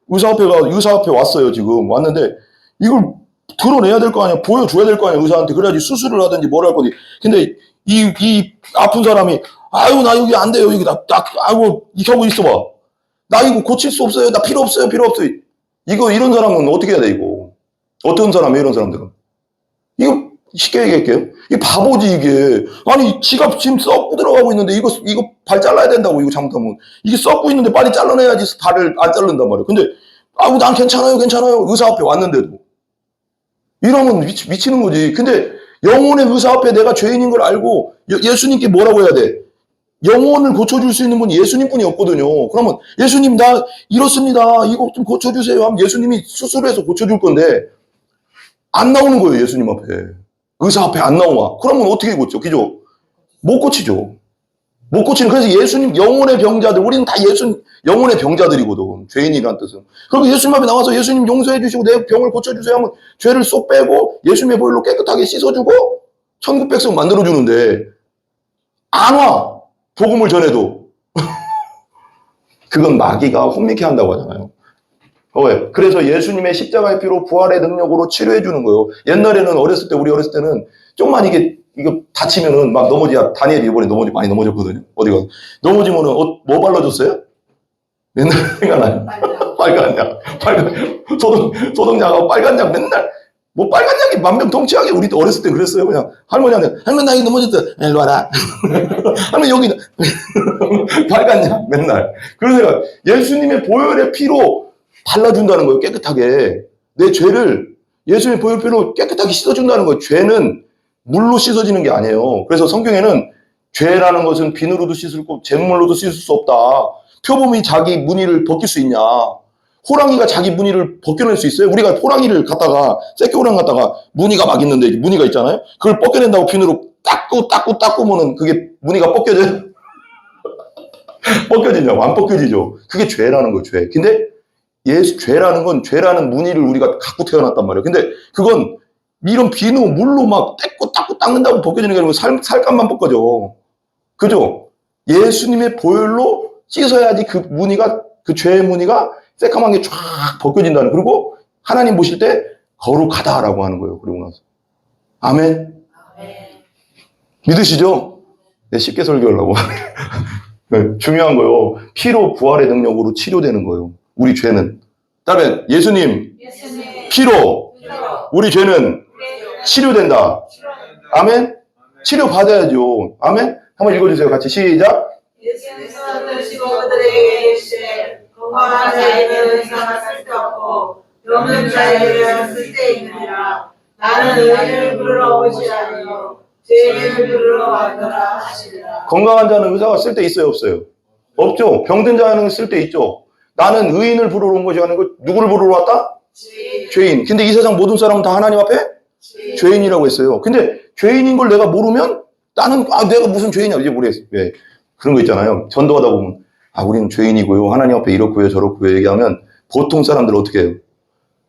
의사 앞에 왔어요. 지금 왔는데 이걸 드러내야 될 거 아니야. 보여줘야 될 거 아니야. 의사한테. 그래야지 수술을 하든지 뭘 할 거지. 근데 이 아픈 사람이 아유 나 여기 안 돼요. 여기 아이고 하고 있어봐. 나 이거 고칠 수 없어요. 나 필요 없어요. 이런 사람은 어떻게 해야 돼 이거. 어떤 사람이에요 이런 사람들은. 이거 쉽게 얘기할게요. 이게 바보지 이게. 아니 지가 지금 썩고 들어가고 있는데 이거 발 잘라야 된다고. 이거 잘못하면 이게 썩고 있는데 빨리 잘라내야지 발을 안 자른단 말이에요. 근데 아이고 난 괜찮아요. 의사 앞에 왔는데도 이러면 미치는 거지. 근데 영혼의 의사 앞에 내가 죄인인 걸 알고 예수님께 뭐라고 해야 돼? 영혼을 고쳐줄 수 있는 분이 예수님뿐이 없거든요. 그러면 예수님 나 이렇습니다. 이거 좀 고쳐주세요 하면 예수님이 수술해서 고쳐줄 건데 안 나오는 거예요. 예수님 앞에. 의사 앞에 안 나와. 그러면 어떻게 고쳐? 그죠? 못 고치죠. 못 고치는. 그래서 예수님 영혼의 병자들, 우리는 다 영혼의 병자들이거든. 죄인이란 뜻은. 그리고 예수님 앞에 나와서 예수님 용서해 주시고 내 병을 고쳐주세요 하면 죄를 쏙 빼고 예수님의 보혈로 깨끗하게 씻어주고 천국 백성 만들어주는데 안 와. 복음을 전해도. 그건 마귀가 혼미케 한다고 하잖아요. 왜? 그래서 예수님의 십자가의 피로 부활의 능력으로 치료해 주는 거예요. 옛날에는 우리 어렸을 때는 좀만 이거 다치면은 막 넘어지야. 다니엘이 이번에 많이 넘어졌거든요. 어디가. 넘어지면은 뭐 발라줬어요? 옛날 생각나요? 빨간 약. 소독약하고 빨간 약 맨날. 뭐 빨간 약이 만병통치약이 우리 어렸을 때 그랬어요. 그냥 할머니한테 할머니 나 이거 넘어졌다. 일로 와라. 할머니 여기 빨간 약 맨날. 그래서 예수님의 보혈의 피로 발라준다는 거예요. 깨끗하게. 내 죄를 예수님의 보혈의 피로 깨끗하게 씻어준다는 거예요. 죄는 물로 씻어지는 게 아니에요. 그래서 성경에는 죄라는 것은 비누로도 씻을 거, 잿물로도 씻을 수 없다. 표범이 자기 무늬를 벗길 수 있냐? 호랑이가 자기 무늬를 벗겨낼 수 있어요? 우리가 호랑이를 갖다가 새끼호랑 갖다가 무늬가 막 있는데 무늬가 있잖아요. 그걸 벗겨낸다고 비누로 닦고면은 그게 무늬가 벗겨져요? 벗겨지냐고? 안 벗겨지죠. 그게 죄라는 거예요. 죄. 근데 죄라는 건 죄라는 무늬를 우리가 갖고 태어났단 말이에요. 근데 그건 이런 비누 물로 막 닦고 닦는다고 벗겨지는 게 아니고 살감만 벗겨져. 그죠? 예수님의 보혈로 씻어야지 그 무늬가, 그 죄의 무늬가 새까맣게 쫙 벗겨진다는. 그리고 하나님 보실 때 거룩하다라고 하는 거예요. 그리고 나서. 아멘. 믿으시죠? 네, 쉽게 설교하려고. 네, 중요한 거예요. 피로 부활의 능력으로 치료되는 거예요. 우리 죄는. 다음에 예수님 피로 우리 죄는 치료된다. 아멘. 치료 받아야죠. 아멘. 한번 읽어주세요. 같이 시작. 예수께서 드시고 그들에게 이르시되 건강한 자에게는 의사가 쓸데없고 병든 자에게는 쓸데있느니라. 나는 의인을 부르러 오지 아니요 죄인을 부르러 왔노라 하시리라. 건강한 자는 의사가 쓸데 있어요, 없어요? 없죠. 병든 자는 쓸데 있죠. 나는 의인을 부르러 온 것이 아니고 누구를 부르러 왔다? 죄인. 근데 이 세상 모든 사람은 다 하나님 앞에 죄인이라고 했어요. 근데 죄인인 걸 내가 모르면 나는 내가 무슨 죄인이야 이제 모르겠어요. 왜? 그런 거 있잖아요. 전도하다 보면 우리는 죄인이고요. 하나님 앞에 이렇고요 저렇고요 얘기하면 보통 사람들은 어떻게 해요?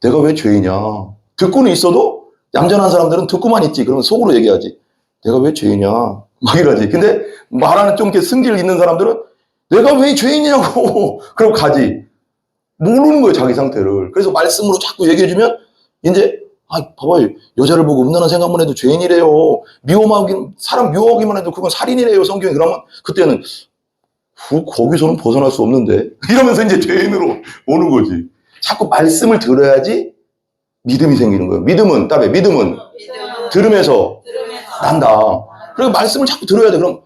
내가 왜 죄인이야? 듣고는 있어도 얌전한 사람들은 듣고만 있지. 그러면 속으로 얘기하지. 내가 왜 죄인이야? 막 이러지. 근데 말하는 좀 이렇게 승질 있는 사람들은 내가 왜 죄인이냐고 그러고 가지. 모르는 거예요, 자기 상태를. 그래서 말씀으로 자꾸 얘기해주면 이제 봐봐요. 여자를 보고 음란한 생각만 해도 죄인이래요. 사람 미워하기만 해도 그건 살인이래요, 성경이. 그러면 그때는 거기서는 벗어날 수 없는데 이러면서 이제 죄인으로 오는 거지. 자꾸 말씀을 들어야지 믿음이 생기는 거예요. 믿음은 들으면서 난다. 그래서 말씀을 자꾸 들어야 돼. 그럼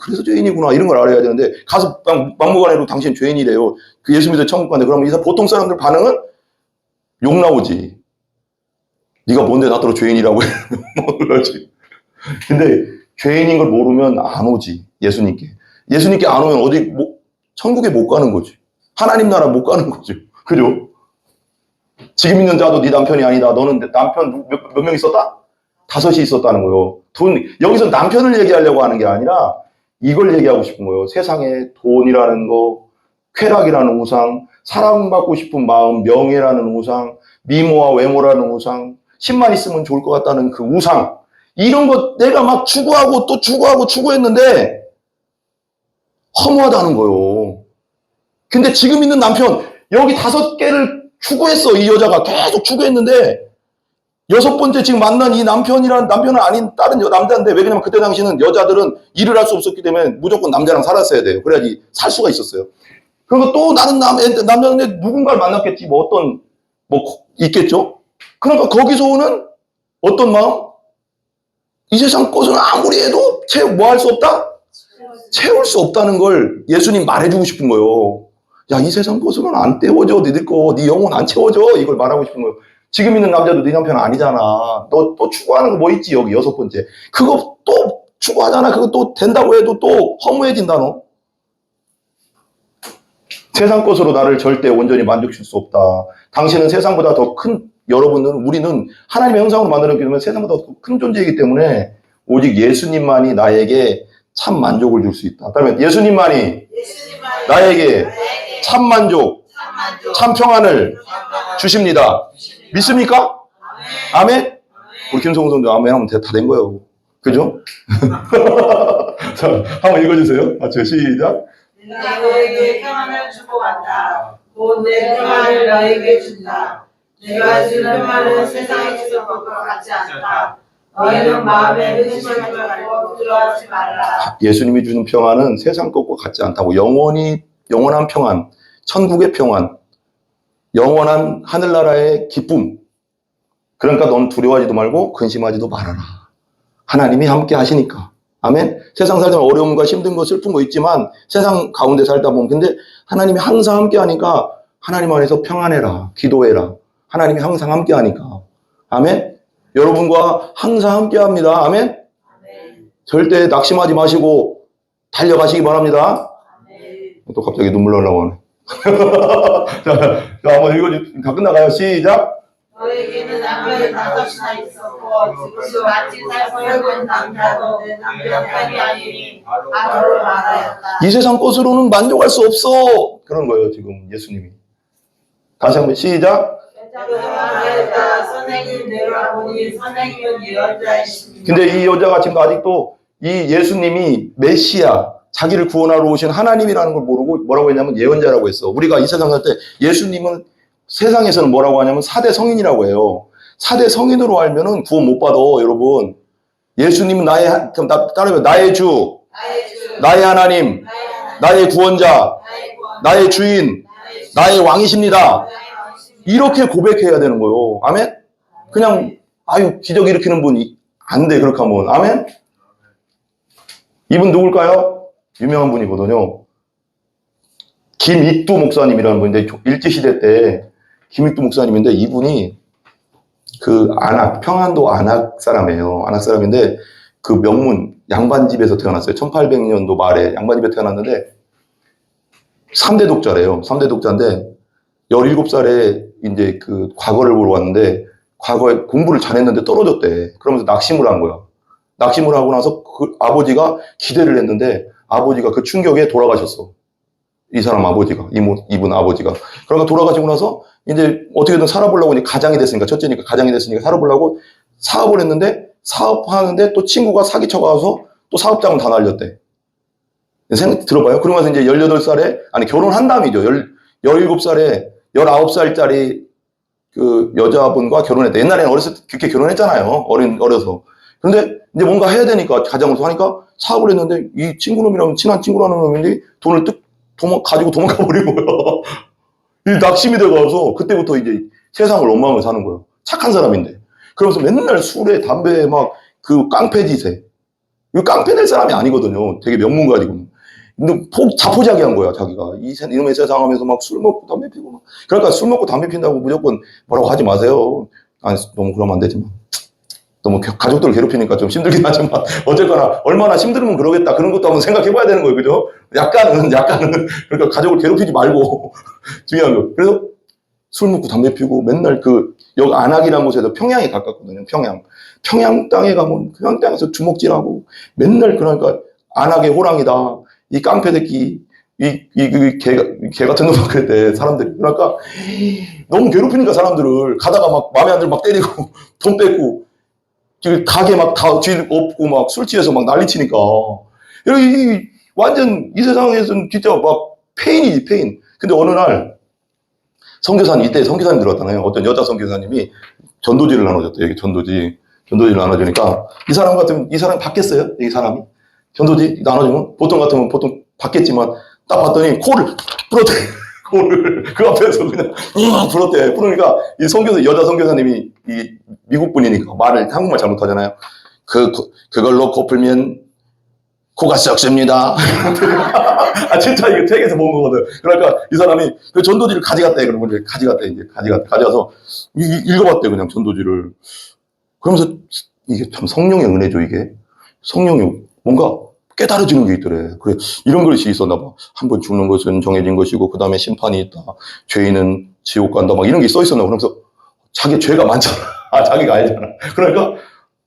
그래서 죄인이구나 이런 걸 알아야 되는데 가서 막무가내로 당신 죄인이래요. 그 예수 믿어 천국 간대. 그러면 보통 사람들 반응은 욕 나오지. 네가 뭔데 나더러 죄인이라고 해. 그러지. 근데 죄인인 걸 모르면 안 오지. 예수님께 안 오면 어디 천국에 못 가는 거지. 하나님 나라 못 가는 거죠. 그죠? 지금 있는 자도 네 남편이 아니다. 너는 남편 몇 명 있었다? 5이 있었다는 거예요. 여기서 남편을 얘기하려고 하는 게 아니라 이걸 얘기하고 싶은 거예요. 세상에 돈이라는 거, 쾌락이라는 우상, 사랑받고 싶은 마음, 명예라는 우상, 미모와 외모라는 우상, 10만 있으면 좋을 것 같다는 그 우상, 이런 거 내가 막 추구하고 또 추구했는데 허무하다는 거예요. 근데 지금 있는 남편, 여기 5개를 추구했어. 이 여자가 계속 추구했는데 6번째 지금 만난 이 남편은 아닌 다른 남자인데, 왜냐면 그때 당시는 여자들은 일을 할 수 없었기 때문에 무조건 남자랑 살았어야 돼요. 그래야지 살 수가 있었어요. 그리고 또 나는 남자인데 누군가를 만났겠지. 있겠죠? 그러니까 거기서 오는 어떤 마음? 이 세상 것은 아무리 해도 할 수 없다? 채울 수 없다는 걸 예수님 말해주고 싶은 거예요. 야, 이 세상 것으로는 안 때워져. 니들 거, 네 영혼 안 채워져. 이걸 말하고 싶은 거예요. 지금 있는 남자도 네 남편 아니잖아. 너 또 추구하는 거 뭐 있지, 여기 6번째. 그거 또 추구하잖아. 그거 또 된다고 해도 또 허무해진다, 너. 세상 것으로 나를 절대 온전히 만족시킬 수 없다. 당신은 세상보다 더 큰, 우리는 하나님의 형상으로 만들었기 때문에 세상보다 더 큰 존재이기 때문에 오직 예수님만이 나에게 참 만족을 줄 수 있다. 그러면 예수님만이 나에게 참 만족, 참 평안을 주십니다. 믿습니까? 아멘? 우리 김성우 선수 아멘 하면 다 된 거예요. 그죠? 자, 한번 읽어주세요. 시작. 내가 너에게 평안을 주고 간다. 곧 내 평안을 너에게 준다. 내가 주는 평안은 세상에 주는 것과 같지 않다. 너희는 마음에 의심을 가지고 두려워하지 말라. 예수님이 주는 평안은 세상 것과 같지 않다고. 영원한 평안, 천국의 평안, 영원한 하늘나라의 기쁨. 그러니까 넌 두려워하지도 말고 근심하지도 말아라. 하나님이 함께 하시니까. 아멘. 세상 살다 보면 어려움과 힘든 거, 슬픈 거 있지만 세상 가운데 살다 보면 근데 하나님이 항상 함께 하니까 하나님 안에서 평안해라. 기도해라. 하나님이 항상 함께 하니까. 아멘. 여러분과 항상 함께 합니다. 아멘. 절대 낙심하지 마시고 달려가시기 바랍니다. 또 갑자기 눈물 나려고 하네. 자, 한번 읽어주세요. 다 끝나가요. 시작. 너에게는 남편이 5이나 있었고 지금도 같이 살고 있는 남자도 내 남편이 아니니 바로 말하였다. 이 세상 것으로는 만족할 수 없어. 그런 거예요, 지금 예수님이. 다시 한번 시작. 말하였다. 선생님 내가 보니 선생님은 예언자이십니다. 근데 이 여자가 지금 아직도 이 예수님이 메시아, 자기를 구원하러 오신 하나님이라는 걸 모르고 뭐라고 했냐면 예언자라고 했어. 우리가 이 세상 살 때 예수님은 세상에서는 뭐라고 하냐면 4대 성인이라고 해요. 4대 성인으로 알면은 구원 못 받아, 여러분. 예수님은 나의 주, 나의 하나님, 나의 구원자, 나의 주인, 나의 왕이십니다. 이렇게 고백해야 되는 거예요. 아멘? 그냥, 기적 일으키는 분이 안 돼, 그렇게 하면. 아멘? 이분 누굴까요? 유명한 분이거든요. 김익두 목사님이라는 분인데, 일제시대 때 김익두 목사님인데, 이분이 그 평안도 안악 사람이에요. 안악 사람인데, 그 명문 양반집에서 태어났어요. 1800년도 말에 양반집에 태어났는데, 3대 독자래요. 3대 독자인데, 17살에 이제 그 과거를 보러 왔는데, 과거에 공부를 잘했는데 떨어졌대. 그러면서 낙심을 한 거야. 낙심을 하고 나서 그 아버지가 기대를 했는데, 아버지가 그 충격에 돌아가셨어. 이 사람 아버지가, 이분 아버지가. 그러니까 돌아가시고 나서 이제 어떻게든 살아보려고 이제 가장이 됐으니까, 첫째니까 가장이 됐으니까 살아보려고 사업을 했는데, 사업하는데 또 친구가 사기쳐가서 또 사업장은 다 날렸대. 생각 들어봐요. 그러면서 이제 18살에, 아니, 결혼한 다음이죠. 17살에 19살짜리 그 여자분과 결혼했대. 옛날에는 어렸을 때 그렇게 결혼했잖아요. 어려서. 그런데 이제 뭔가 해야 되니까 가장으로서 하니까 사업을 했는데 이 친구놈이랑 친한 친구라는 놈이 돈을 가지고 도망가 버린 거예요. 이 낙심이 돼가서 그때부터 이제 세상을 원망을 사는 거예요. 착한 사람인데. 그러면서 맨날 술에 담배에 막 그 깡패짓에. 이 깡패 될 사람이 아니거든요. 되게 명문가지고. 근데 자포자기한 거야, 자기가. 이놈의 세상 하면서 막 술 먹고 담배 피고 막. 그러니까 술 먹고 담배 핀다고 무조건 뭐라고 하지 마세요. 아니, 너무 그러면 안 되지만. 너무 가족들을 괴롭히니까 좀 힘들긴 하지만, 어쨌거나, 얼마나 힘들면 그러겠다. 그런 것도 한번 생각해 봐야 되는 거예요. 그죠? 약간은. 그러니까 가족을 괴롭히지 말고. 중요한 거. 그래서 술 먹고 담배 피고 맨날 여기 안악이라는 곳에서 평양에 가깝거든요. 평양 땅에 가면, 평양 땅에서 주먹질하고, 맨날 그러니까, 안악의 호랑이다. 이 깡패 새끼, 개 같은 놈 막 그랬대, 사람들이. 그러니까, 너무 괴롭히니까 사람들을 가다가 막 마음에 안 들면 막 때리고, 돈 뺏고, 가게 막 다 뒤 엎고 막 술 취해서 막 난리 치니까. 완전 이 세상에서는 진짜 막 페인이지, 페인. 근데 어느 날, 이때 선교사님 들어왔잖아요. 어떤 여자 선교사님이 전도지를 나눠줬대요. 이게 전도지를 나눠주니까, 이 사람이 받겠어요? 이 사람이? 전도지 나눠주면? 보통 같으면 보통 받겠지만, 딱 봤더니 코를 풀었대. 코를. 그 앞에서 그냥, 풀었대. 풀으니까, 여자 선교사님이 미국 분이니까 한국말 잘못하잖아요. 그걸로 코 풀면 코가 썩습니다. 아, 진짜 이거 책에서 본 거거든. 그러니까 이 사람이 그 전도지를 가져갔대. 그러면 이제 가져가서 읽어봤대, 그냥 전도지를. 그러면서 이게 참 성령의 은혜죠, 이게. 성령이 뭔가 깨달아지는 게 있더래. 그래, 이런 글씨 있었나 봐. 한 번 죽는 것은 정해진 것이고, 그 다음에 심판이 있다. 죄인은 지옥 간다. 막 이런 게 써있었나 봐. 그러면서 자기 죄가 많잖아. 자기가 알잖아. 그러니까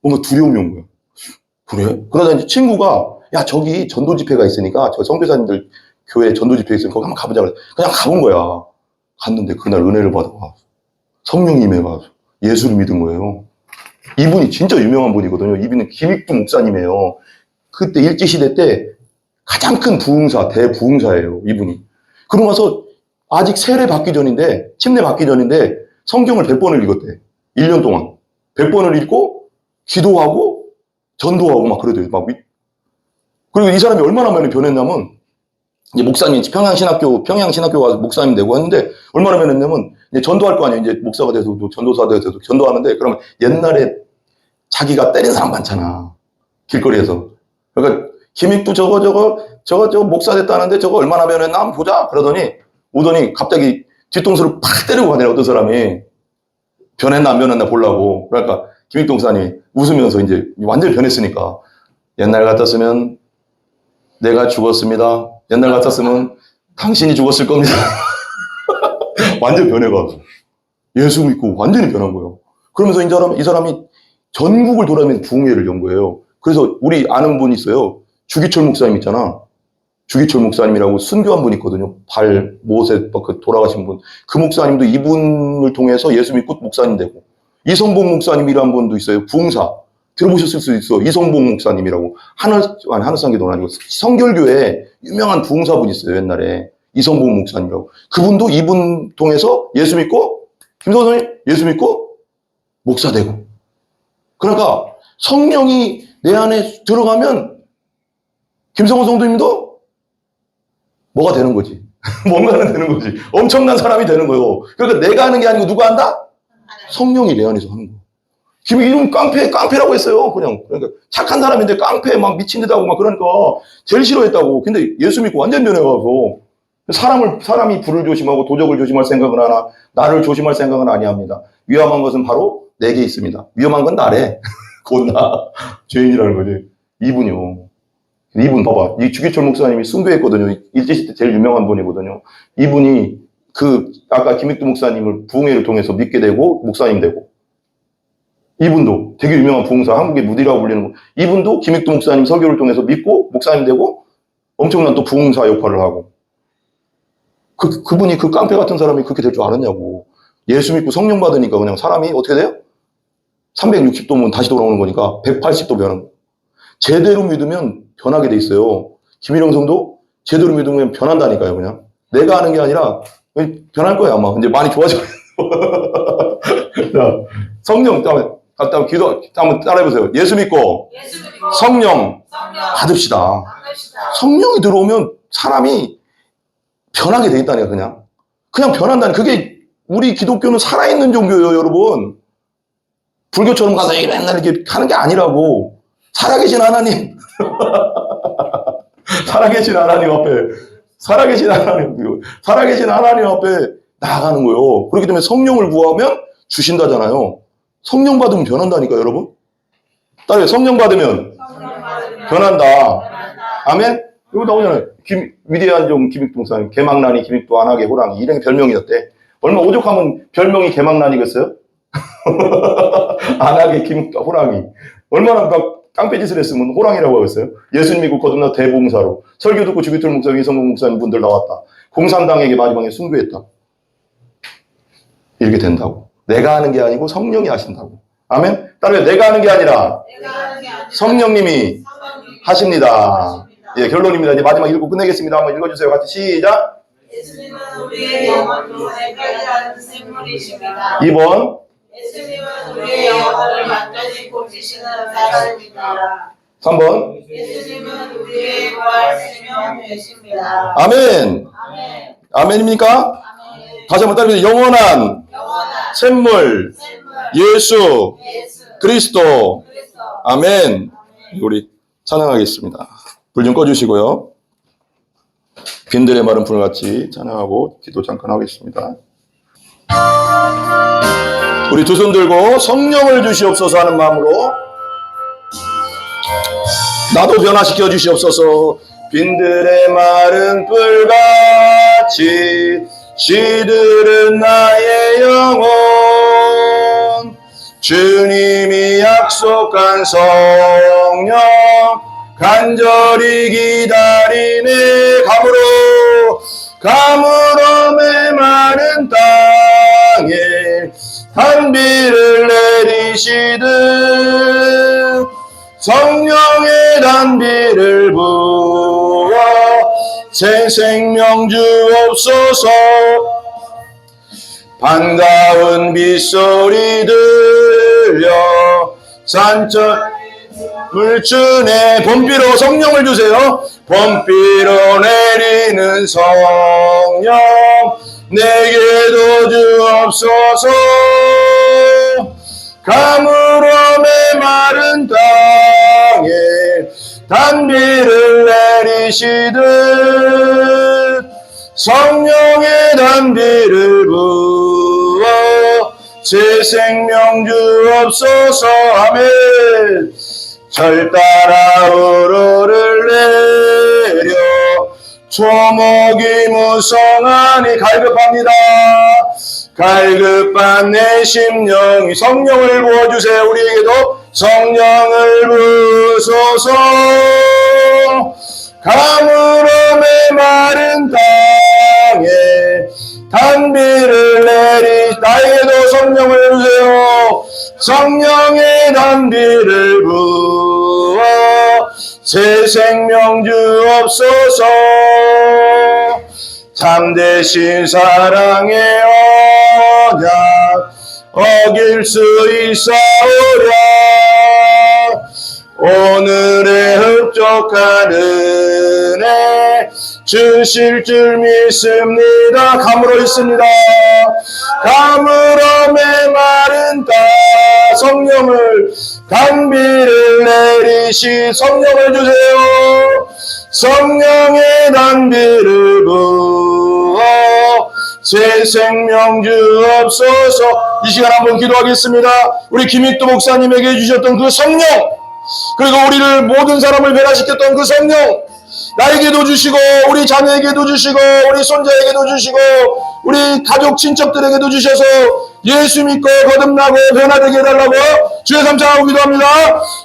뭔가 두려움이 온 거야. 그래? 그러다 이제 친구가, 야, 저기 전도 집회가 있으니까, 저 선교사님들 교회 전도 집회 있으니까 거기 한번 가보자 그래. 그냥 가본 거야. 갔는데 그날 은혜를 받아가. 성령이 임해가 예수를 믿은 거예요. 이분이 진짜 유명한 분이거든요. 이분은 김익두 목사님이에요. 그때 일제시대 때 가장 큰 대부흥사예요, 이분이. 그러고 나서 아직 침례 받기 전인데, 성경을 100번을 읽었대. 1년 동안. 100번을 읽고, 기도하고, 전도하고 막 그러대요. 그리고 이 사람이 얼마나 많이 변했냐면, 이제 목사님, 평양신학교 가서 목사님 되고 했는데, 얼마나 변했냐면, 이제 전도할 거 아니에요. 이제 목사가 돼서, 전도사 돼서 전도하는데, 그러면 옛날에 자기가 때린 사람 많잖아. 길거리에서. 그러니까, 김익두 저거 목사 됐다는데 저거 얼마나 변했나 한번 보자. 오더니 갑자기 뒤통수를 팍 때리고 가네요. 어떤 사람이. 변했나 안 변했나 보려고. 그러니까, 김익두 목사님이 웃으면서 이제 완전히 변했으니까, 옛날 같았으면 내가 죽었습니다. 옛날 같았으면 당신이 죽었을 겁니다. 완전 변해가지고. 예수 믿고 완전히 변한 거예요. 그러면서 이 사람이 전국을 돌아다니면서 부흥회를 연 거예요. 그래서 우리 아는 분 있어요. 주기철 목사님 있잖아. 주기철 목사님이라고 순교한 분 있거든요. 모세 돌아가신 분. 그 목사님도 이분을 통해서 예수 믿고 목사님 되고. 이성봉 목사님이라는 분도 있어요. 부흥사. 들어보셨을 수 있어. 이성봉 목사님이라고. 하늘상교도는 아니고 성결교회 유명한 부흥사분 있어요. 옛날에. 이성봉 목사님이라고. 그분도 이분 통해서 예수 믿고, 김선생님 예수 믿고 목사 되고. 그러니까 성령이 내 안에 들어가면 김성호 성도님도 뭐가 되는 거지. 뭔가는 되는 거지. 엄청난 사람이 되는 거예요. 그러니까 내가 하는 게 아니고 누가 한다? 성령이 내 안에서 하는 거예요. 이름 깡패라고 했어요. 그러니까 착한 사람인데 깡패 막 미친 듯 하고 막 그러니까 제일 싫어했다고. 근데 예수 믿고 완전 변해가서 사람이 불을 조심하고 도적을 조심할 생각은 하나, 나를 조심할 생각은 아니합니다. 위험한 것은 바로 내게 있습니다. 위험한 건 나래. 곧 나. 죄인이라는 거지. 이분 봐봐. 이 주기철 목사님이 순교했거든요. 일제시대 제일 유명한 분이거든요. 이분이 아까 김익두 목사님을 부흥회를 통해서 믿게 되고, 목사님 되고. 이분도 되게 유명한 부흥사, 한국의 무디라고 불리는 거. 이분도 김익두 목사님 설교를 통해서 믿고, 목사님 되고, 엄청난 또 부흥사 역할을 하고. 그분이 그 깡패 같은 사람이 그렇게 될 줄 알았냐고. 예수 믿고 성령 받으니까 그냥 사람이 어떻게 돼요? 360도면 다시 돌아오는 거니까 180도 변한 거. 제대로 믿으면 변하게 돼 있어요. 김일영 성도 제대로 믿으면 변한다니까요, 그냥. 내가 하는 게 아니라 변할 거야, 아마. 이제 많이 좋아질 거예요. 자, 성령, 다음 기도, 한번 따라해보세요. 예수 믿고 성령 받읍시다. 성령이 들어오면 사람이 변하게 돼 있다니까, 그냥. 그냥 변한다니. 그게 우리 기독교는 살아있는 종교예요, 여러분. 불교처럼 가서 맨날 이렇게 하는 게 아니라고. 살아계신 하나님. 살아계신 하나님 앞에 나아가는 거예요. 그렇기 때문에 성령을 구하면 주신다잖아요. 성령 받으면 변한다니까, 여러분. 따라해, 성령 받으면 변한다. 아멘? 이거 나오잖아요. 위대한 종 김익두 목사님, 개망나니, 김익두, 안하게, 호랑이. 이런 게 별명이었대. 얼마 오죽하면 별명이 개망나니겠어요? 안하게, 김익두, 호랑이. 얼마나 막 깡패짓을 했으면 호랑이라고 하겠어요? 예수님 믿고 거듭나 대봉사로. 설교 듣고 주기철 목사, 이성공 목사님 분들 나왔다. 공산당에게 마지막에 순교했다. 이렇게 된다고. 내가 하는 게 아니고 성령이 하신다고. 아멘? 따라해, 내가 하는 게 아니라 성령님이 하십니다. 예, 결론입니다. 이제 마지막 읽고 끝내겠습니다. 한번 읽어주세요. 같이 시작. 예수님은 우리의 영혼도 헷갈리는 생물이십니다. 2번. 예수님은 우리의 영혼을 완전히 고치시는 사람입니다. 3번. 예수님은 우리의 부활 생명 되십니다. 아멘. 아멘. 아멘입니까? 아멘. 다시 한번 따라해보세요. 영원한 샘물 예수 그리스도. 아멘. 우리 찬양하겠습니다. 불 좀 꺼주시고요. 빈들의 마른 불같이 찬양하고 기도 잠깐 하겠습니다. 우리 두 손 들고 성령을 주시옵소서 하는 마음으로 나도 변화시켜 주시옵소서. 빈들의 마른 불같이 시들은 나의 영혼 주님이 약속한 성령 간절히 기다리네. 가물어 메마른 땅에 단비를 내리시듯 성령의 단비를 부어 새 생명 주옵소서. 반가운 빗소리 들려 산천 물주네. 봄비로 성령을 주세요. 봄비로 내리는 성령 내게도 주옵소서. 가물어 메마른 땅에 단비를 내리시듯 성령의 단비를 부어 새 생명 주옵소서. 아멘. 절 따라 우르를 내려 초목이 무성하니 갈급합니다. 갈급한 내 심령이 성령을 부어주세요. 우리에게도 성령을 부으소서. 가물어 메마른 땅에 단비를 나에게도 성령을 주세요. 성령의 단비를 부어 새 생명 주옵소서. 참되신 사랑의 언약 어길 수 있사오랴. 오늘의 흡족한 은혜 주실 줄 믿습니다. 감으로 있습니다. 가물어 메마른 땅 성령을 단비를 내리시 성령을 주세요. 성령의 단비를 부어 새 생명 주옵소서. 이 시간 한번 기도하겠습니다. 우리 김익도 목사님에게 주셨던 그 성령, 그리고 우리를 모든 사람을 변화시켰던 그 성령, 나에게도 주시고 우리 자녀에게도 주시고 우리 손자에게도 주시고 우리 가족 친척들에게도 주셔서 예수 믿고 거듭나고 변화되게 해달라고 주여 삼창하고 기도합니다.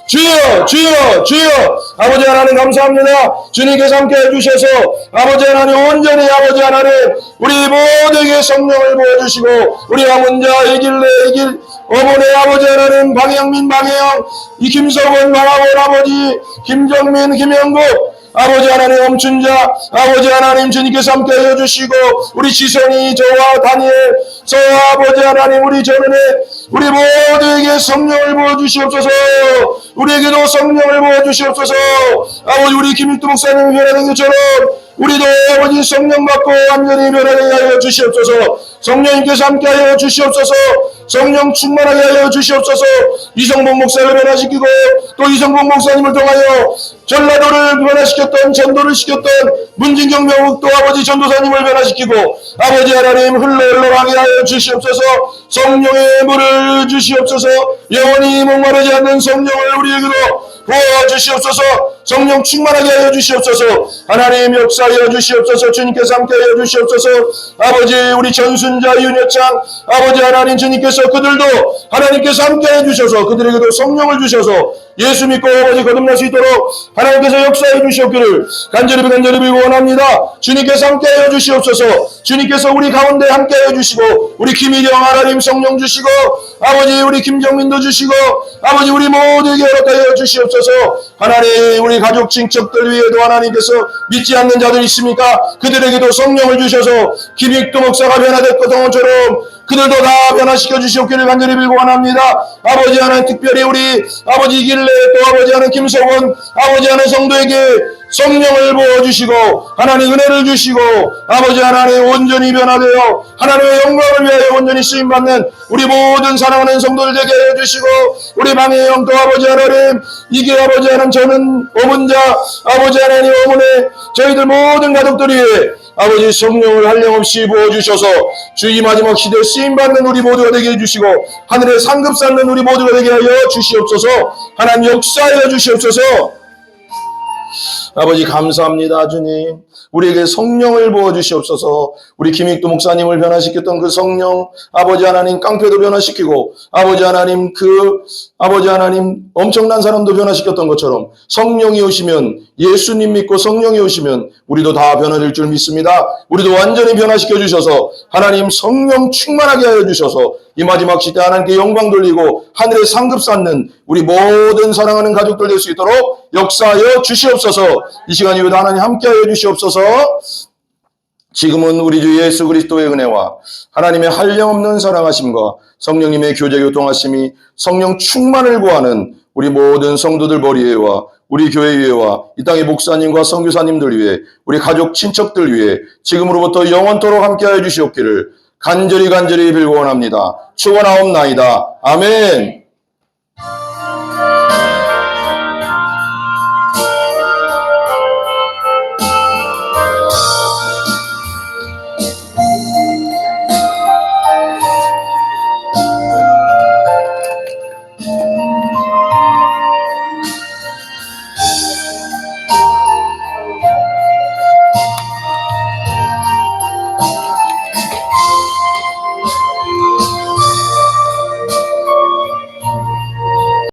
주여 주여 주여. 아버지 하나님 감사합니다. 주님께서 함께 해주셔서 아버지 하나님 온전히 아버지 하나님 우리 모두에게 성령을 부어주시고 우리 아문자 이길래 이길 어머니 아버지 하나님 방향민 방향 이 김석원 방학원 아버지 김정민 김영국 아버지 하나님 엄춘자 아버지 하나님 주님께서 함께 해주시고 우리 지선이 저와 다니엘 저 아버지 하나님 우리 전은혜 우리 모두에게 성령을 부어주시옵소서. 우리에게도 성령을 부어주시옵소서. 아버지 우리 김익도 목사님이 변화된 것처럼 우리도 아버지 성령 받고 완전히 변화되게 하여 주시옵소서. 성령님께서 함께하여 주시옵소서. 성령 충만하게 하여 주시옵소서. 이성봉 목사를 변화시키고 또 이성봉 목사님을 통하여 전라도를 변화시켰던 전도를 시켰던 문진경 명욱도 아버지 전도사님을 변화시키고 아버지 하나님 흘러가게 하여 주시옵소서. 성령의 물을 주시옵소서. 영원히 목마르지 않는 성령을 우리에게도 부어주시옵소서. 성령 충만하게 하여 주시옵소서. 하나님 역사하여 주시옵소서. 주님께서 함께하여 주시옵소서. 아버지 우리 전순자 윤여창 아버지 하나님 주님께서 그들도 하나님께서 함께해 주셔서 그들에게도 성령을 주셔서 예수 믿고 아버지 거듭날 수 있도록 하나님께서 역사해 주시옵기를 간절히 원합니다. 주님께서 함께해 주시옵소서. 주님께서 우리 가운데 함께해 주시고 우리 김희경 하나님 성령 주시고 아버지 우리 김정민도 주시고 아버지 우리 모두에게 허락하여 주시옵소서. 하나님 우리 가족 친척들 위에도 하나님께서 믿지 않는 자들이 있습니까? 그들에게도 성령을 주셔서 김익도 목사가 변화됐던 것처럼 그들도 다 변화시켜 주시옵기를 간절히 빌고 원합니다. 아버지 하나님 특별히 우리 아버지 이길래 또 아버지 하나님 김석원 아버지 하나님 성도에게 성령을 부어주시고 하나님 은혜를 주시고 아버지 하나님 온전히 변화되어 하나님의 영광을 위하여 온전히 쓰임받는 우리 모든 사랑하는 성도들 되게 해주시고 우리 방해영 또 아버지 하나님 이게 아버지 하나님 저는 어문자 아버지 하나님 어머니 저희들 모든 가족들 위해 아버지 성령을 한량없이 부어주셔서 주의 마지막 시대에 쓰임받는 우리 모두가 되게 해주시고 하늘에 상급 쌓는 우리 모두가 되게 하여 주시옵소서. 하나님 역사하여 주시옵소서. 아버지 감사합니다. 주님 우리에게 성령을 부어주시옵소서. 우리 김익도 목사님을 변화시켰던 그 성령 아버지 하나님 깡패도 변화시키고 아버지 하나님 아버지 하나님 엄청난 사람도 변화시켰던 것처럼 성령이 오시면 예수님 믿고 성령이 오시면 우리도 다 변화될 줄 믿습니다. 우리도 완전히 변화시켜 주셔서 하나님 성령 충만하게 하여 주셔서 이 마지막 시대 하나님께 영광 돌리고 하늘에 상급 쌓는 우리 모든 사랑하는 가족들 될 수 있도록 역사하여 주시옵소서. 이 시간 이후에도 하나님 함께하여 주시옵소서. 지금은 우리 주 예수 그리스도의 은혜와 하나님의 한량없는 사랑하심과 성령님의 교제 교통하심이 성령 충만을 구하는 우리 모든 성도들 머리에와 우리 교회 위에와 이 땅의 목사님과 선교사님들 위해 우리 가족 친척들 위해 지금으로부터 영원토록 함께하여 주시옵기를 간절히 빌고 원합니다. 축원하옵나이다. 아멘.